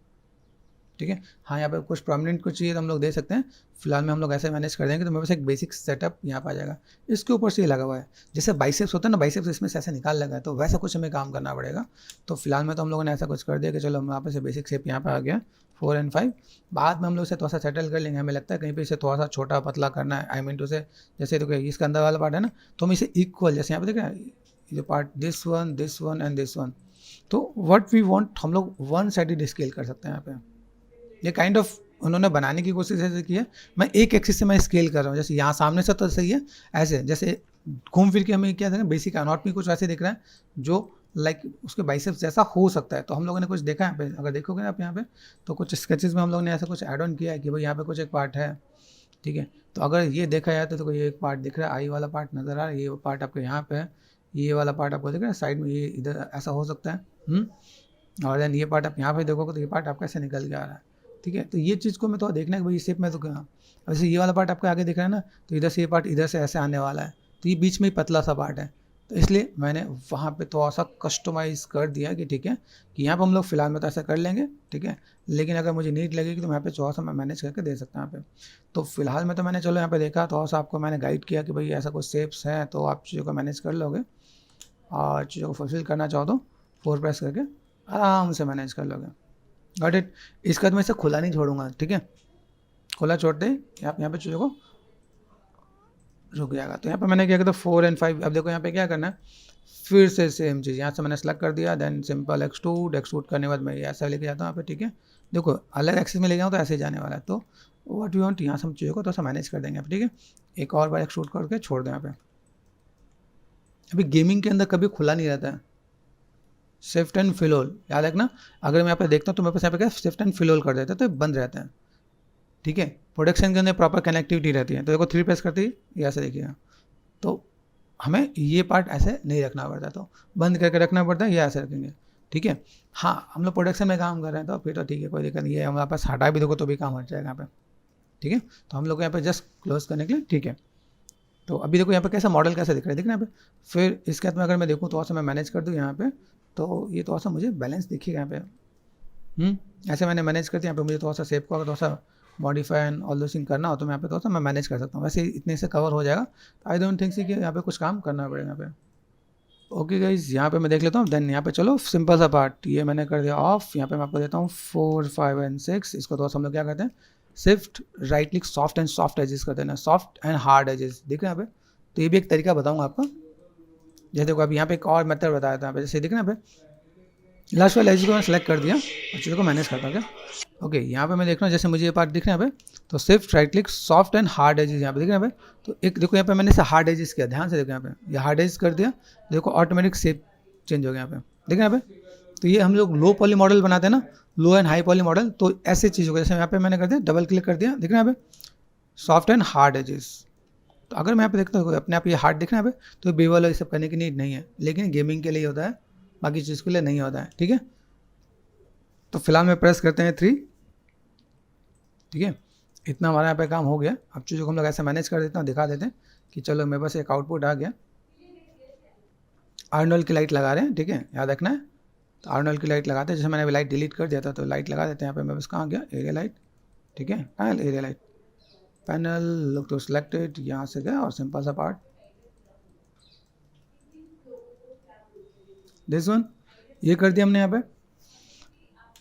ठीक है। हाँ यहाँ पे कुछ प्रोमिनेंट कुछ चाहिए तो हम लोग दे सकते हैं, फिलहाल में हम लोग ऐसे मैनेज कर देंगे तो मेरे पास एक बेसिक सेटअप यहाँ पर आ जाएगा। इसके ऊपर से ये लगा हुआ है, जैसे बाइसेप्स होता है ना, बाइसेप्स इसमें से ऐसे निकाल लगा है, तो वैसा कुछ हमें काम करना पड़ेगा। तो फिलहाल में तो हम लोगों ने ऐसा कुछ कर दिया कि चलो हम यहाँ पे से बेसिक शेप यहाँ पे आ गया 4 और 5। बाद में हम लोग इसे थोड़ा सा सेटल कर लेंगे, हमें लगता है कहीं पे इसे थोड़ा सा छोटा पतला करना है, आई मीन टू से जैसे देखो इसका अंदर वाला पार्ट है ना, तो हम इसे इक्वल, जैसे यहाँ पे देखा ये part this one and this one, तो व्हाट वी वांट, हम लोग वन साइडेड स्केल कर सकते हैं यहाँ पे। ये काइंड ऑफ उन्होंने बनाने की कोशिश ऐसे की है, मैं एक एक्सिस से मैं स्केल कर रहा हूँ, जैसे यहाँ सामने से तो सही है, ऐसे जैसे घूम फिर के हमें क्या देखें, बेसिक एनाटॉमी कुछ वैसे दिख रहा है जो लाइक उसके बाइसेप्स जैसा हो सकता है। तो हम लोगों ने कुछ देखा है यहाँ पे, अगर देखोगे आप यहाँ पे तो कुछ स्केचेस में हम लोगों ने ऐसा कुछ ऐड ऑन किया है कि भाई यहाँ पे कुछ एक पार्ट है, ठीक है। तो अगर ये देखा जाए तो ये एक पार्ट दिख रहा है, आई वाला पार्ट नज़र आ रहा है, ये पार्ट आपके यहाँ पे है, ये वाला पार्ट आपको दिख रहा है साइड में, ये इधर ऐसा हो सकता है। और देन ये पार्ट आप यहाँ पे देखोगे तो ये पार्ट आपका ऐसे निकल के आ रहा है, ठीक है। तो ये चीज़ को मैं तो देखना है कि भाई शेप में तो क्या, वैसे ये वाला पार्ट आपके आगे दिख रहा है ना, तो इधर से ये पार्ट इधर से ऐसे आने वाला है, तो ये बीच में ही पतला सा पार्ट है, तो इसलिए मैंने वहाँ पे थोड़ा सा कस्टमाइज़ कर दिया कि ठीक है कि यहाँ पे हम लोग फिलहाल में तो ऐसा कर लेंगे, ठीक है, लेकिन अगर मुझे नीड लगेगी तो मैं यहाँ पे थोड़ा सा मैं मैनेज करके दे सकता हूँ यहाँ पे। तो फिलहाल में तो मैंने चलो यहाँ पे देखा, थोड़ा सा आपको मैंने गाइड किया कि भाई ऐसा कुछ शेप्स हैं तो आप चीज़ों को मैनेज कर लोगे, और चीज़ों को फुलफिल करना चाहो तो 4 प्रेस करके आराम से मैनेज कर लोगे। Got it. इसके बाद मैं इसे खुला नहीं छोड़ूंगा, ठीक है, खुला छोड़ते ही आप यहाँ पे चीज़ों को रुक जाएगा। तो यहाँ पे मैंने क्या किया था 4 और 5, अब देखो यहाँ पे क्या करना है, फिर से सेम चीज़ यहाँ से मैंने सेलेक्ट कर दिया, देन सिंपल एक्सट्रूड करने के बाद मैं ऐसा लेके जाता हूँ यहाँ पे, ठीक है। देखो अलग एक्सिस में ले जाऊँ तो ऐसे ही जाने वाला है, तो व्हाट वी वांट यहाँ से हम चीज़ों को थोड़ा सा मैनेज कर देंगे यहाँ पे, ठीक है। एक और बार एक्सट्रूड करके छोड़ दें यहाँ पे। अभी गेमिंग के अंदर कभी खुला नहीं रहता है, शिफ्ट एंड फिल होल याद रखना। अगर मैं यहाँ पे देखता हूँ तो मेरे पास यहाँ पे क्या शिफ्ट एंड फिल होल कर देता है तो बंद रहता है, ठीक है। प्रोडक्शन के अंदर प्रॉपर कनेक्टिविटी रहती है, तो देखो 3 प्रेस करती है ये ऐसे देखिएगा, तो हमें ये पार्ट ऐसे नहीं रखना पड़ता, तो बंद करके रखना पड़ता है, ये ऐसे रखेंगे, ठीक है। हाँ हम लोग प्रोडक्शन में काम कर रहे हैं तो फिर तो ठीक है, कोई दिक्कत नहीं है, हमारे पास हटा भी देखो तो भी काम हट जाएगा यहाँ पे, ठीक है। तो हम लोग यहाँ पे जस्ट क्लोज करने के लिए, ठीक है। तो अभी देखो यहाँ पे कैसा मॉडल कैसा दिख रहा है, देखना यहाँ पे। फिर इसके बाद में अगर मैं देखूँ थोड़ा सा मैं मैनेज कर दूँ यहाँ पे, तो ये थोड़ा सा मुझे बैलेंस दिखेगा यहाँ पे। ऐसे मैंने मैनेज कर दिया, यहाँ पे मुझे थोड़ा सा शेप को अगर थोड़ा सा मॉडिफाई एंड ऑल दो थिंग करना हो तो मैं यहाँ पे थोड़ा सा मैं मैनेज कर सकता हूँ, वैसे इतने से कवर हो जाएगा। आई डोंट थिंक सी कि यहाँ पे कुछ काम करना पड़ेगा यहाँ पे। ओके गाइज, यहाँ पे मैं देख लेता हूँ, देन यहाँ पे चलो सिंपल सा पार्ट ये मैंने कर दिया ऑफ। यहाँ पे मैं आपको देता हूँ 4, 5 एंड 6, इसको थोड़ा सा हम लोग क्या करते हैं, shift right click soft and soft edges कर देना, सॉफ्ट एंड हार्ड एजेस, देख रहे हैं यहाँ पे। तो ये भी एक तरीका बताऊँगा आपको, जैसे देखो अभी यहाँ पे एक और मेथड बताया था यहाँ पे, जैसे देख रहे हैं यहाँ पे लास्ट वाला एज को मैं सेलेक्ट कर दिया और चीज़ों को मैनेज करता हूँ क्या। ओके यहाँ पे मैं देख रहा हूँ जैसे मुझे ये पार्ट दिख रहा है यहाँ पे, तो shift right click soft and hard edges यहाँ पे दिख रहा है यहाँ पे। तो एक देखो यहाँ पे मैंने इसे हार्ड एजेस किया, ध्यान से देखो यहाँ पे, ये हार्ड एजेस कर दिया, देखो ऑटोमेटिक शेप चेंज हो गया यहाँ पे, देख रहे हैं यहाँ पे। तो ये हम लोग लो पॉली मॉडल बनाते हैं ना, लो एंड हाई पॉली मॉडल, तो ऐसे चीज़ हो गया। जैसे यहाँ पे मैंने कर दिया, डबल क्लिक कर दिया, दिख रहा है यहाँ पे सॉफ्ट एंड हार्ड एजेस। तो अगर मैं यहाँ पे देखता हूँ अपने आप ये हार्ड दिख रहा है यहाँ पे, तो बेवल ये सब करने की नीड नहीं है, लेकिन गेमिंग के लिए होता है, बाकी चीज़ के लिए नहीं होता है, ठीक है। तो फिलहाल में प्रेस करते हैं 3, ठीक है। इतना हमारा यहाँ पे काम हो गया। अब चीज़ों को हम लोग ऐसे मैनेज कर देते हैं, दिखा देते हैं कि चलो मेरे पास एक आउटपुट आ गया। आर्नोल्ड की लाइट लगा रहे हैं, ठीक है, याद रखना है। तो आर्नोल्ड की लाइट लगाते हैं, जैसे मैंने लाइट डिलीट कर दिया था तो लाइट लगा देते हैं यहाँ पे। मेरे पास कहाँ गया एरिया लाइट, ठीक है, कहाँ area light panel, look to selected, यहाँ से गया और सिंपल सा पार्ट दिस वन ये कर दिया हमने यहाँ पे।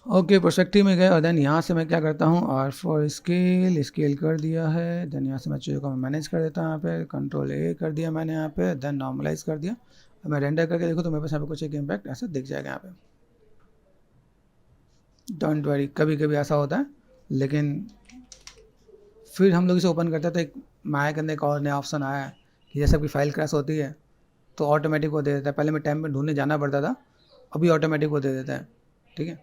ओके परस्पेक्टिव में गए और देन यहाँ से मैं क्या करता हूँ, आर फॉर स्केल कर दिया है। देन यहाँ से मैं चीज़ों को मैं मैनेज कर देता हूँ, यहाँ पे कंट्रोल ए कर दिया मैंने यहाँ पे, देन नॉर्मलाइज कर दिया। अब मैं रेंडर करके देखूँ तो मेरे पास यहाँ पे कुछ एक इम्पैक्ट ऐसा दिख जाएगा यहाँ पे। डोंट वरी, कभी कभी ऐसा होता है, लेकिन फिर हम लोग इसे ओपन करते हैं तो एक माया के अंदर एक और नया ऑप्शन आया है कि जैसे आपकी फाइल क्रैश होती है तो ऑटोमेटिक वो दे देता है। पहले मैं टाइम में ढूंढने जाना पड़ता था, अभी ऑटोमेटिक वो दे देता है, ठीक है।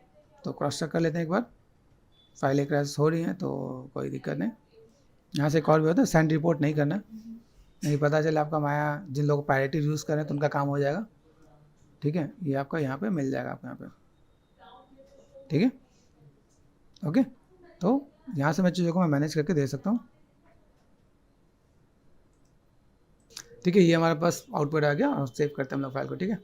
तो क्रॉस चेक कर लेते हैं एक बार, फाइलें क्रैश हो रही हैं तो कोई दिक्कत नहीं। यहाँ से एक और भी होता है, सेंड रिपोर्ट नहीं करना, नहीं पता चले आपका माया जिन लोग प्रायोरिटी यूज़ करें तो उनका काम हो जाएगा, ठीक है। ये आपका यहाँ पे मिल जाएगा आपको यहाँ पे, ठीक है। ओके, तो यहाँ से मैं चीज़ों को मैं मैनेज करके दे सकता हूँ, ठीक है। ये हमारे पास आउटपुट आ गया और सेव करते हैं हम लोग फाइल को, ठीक है।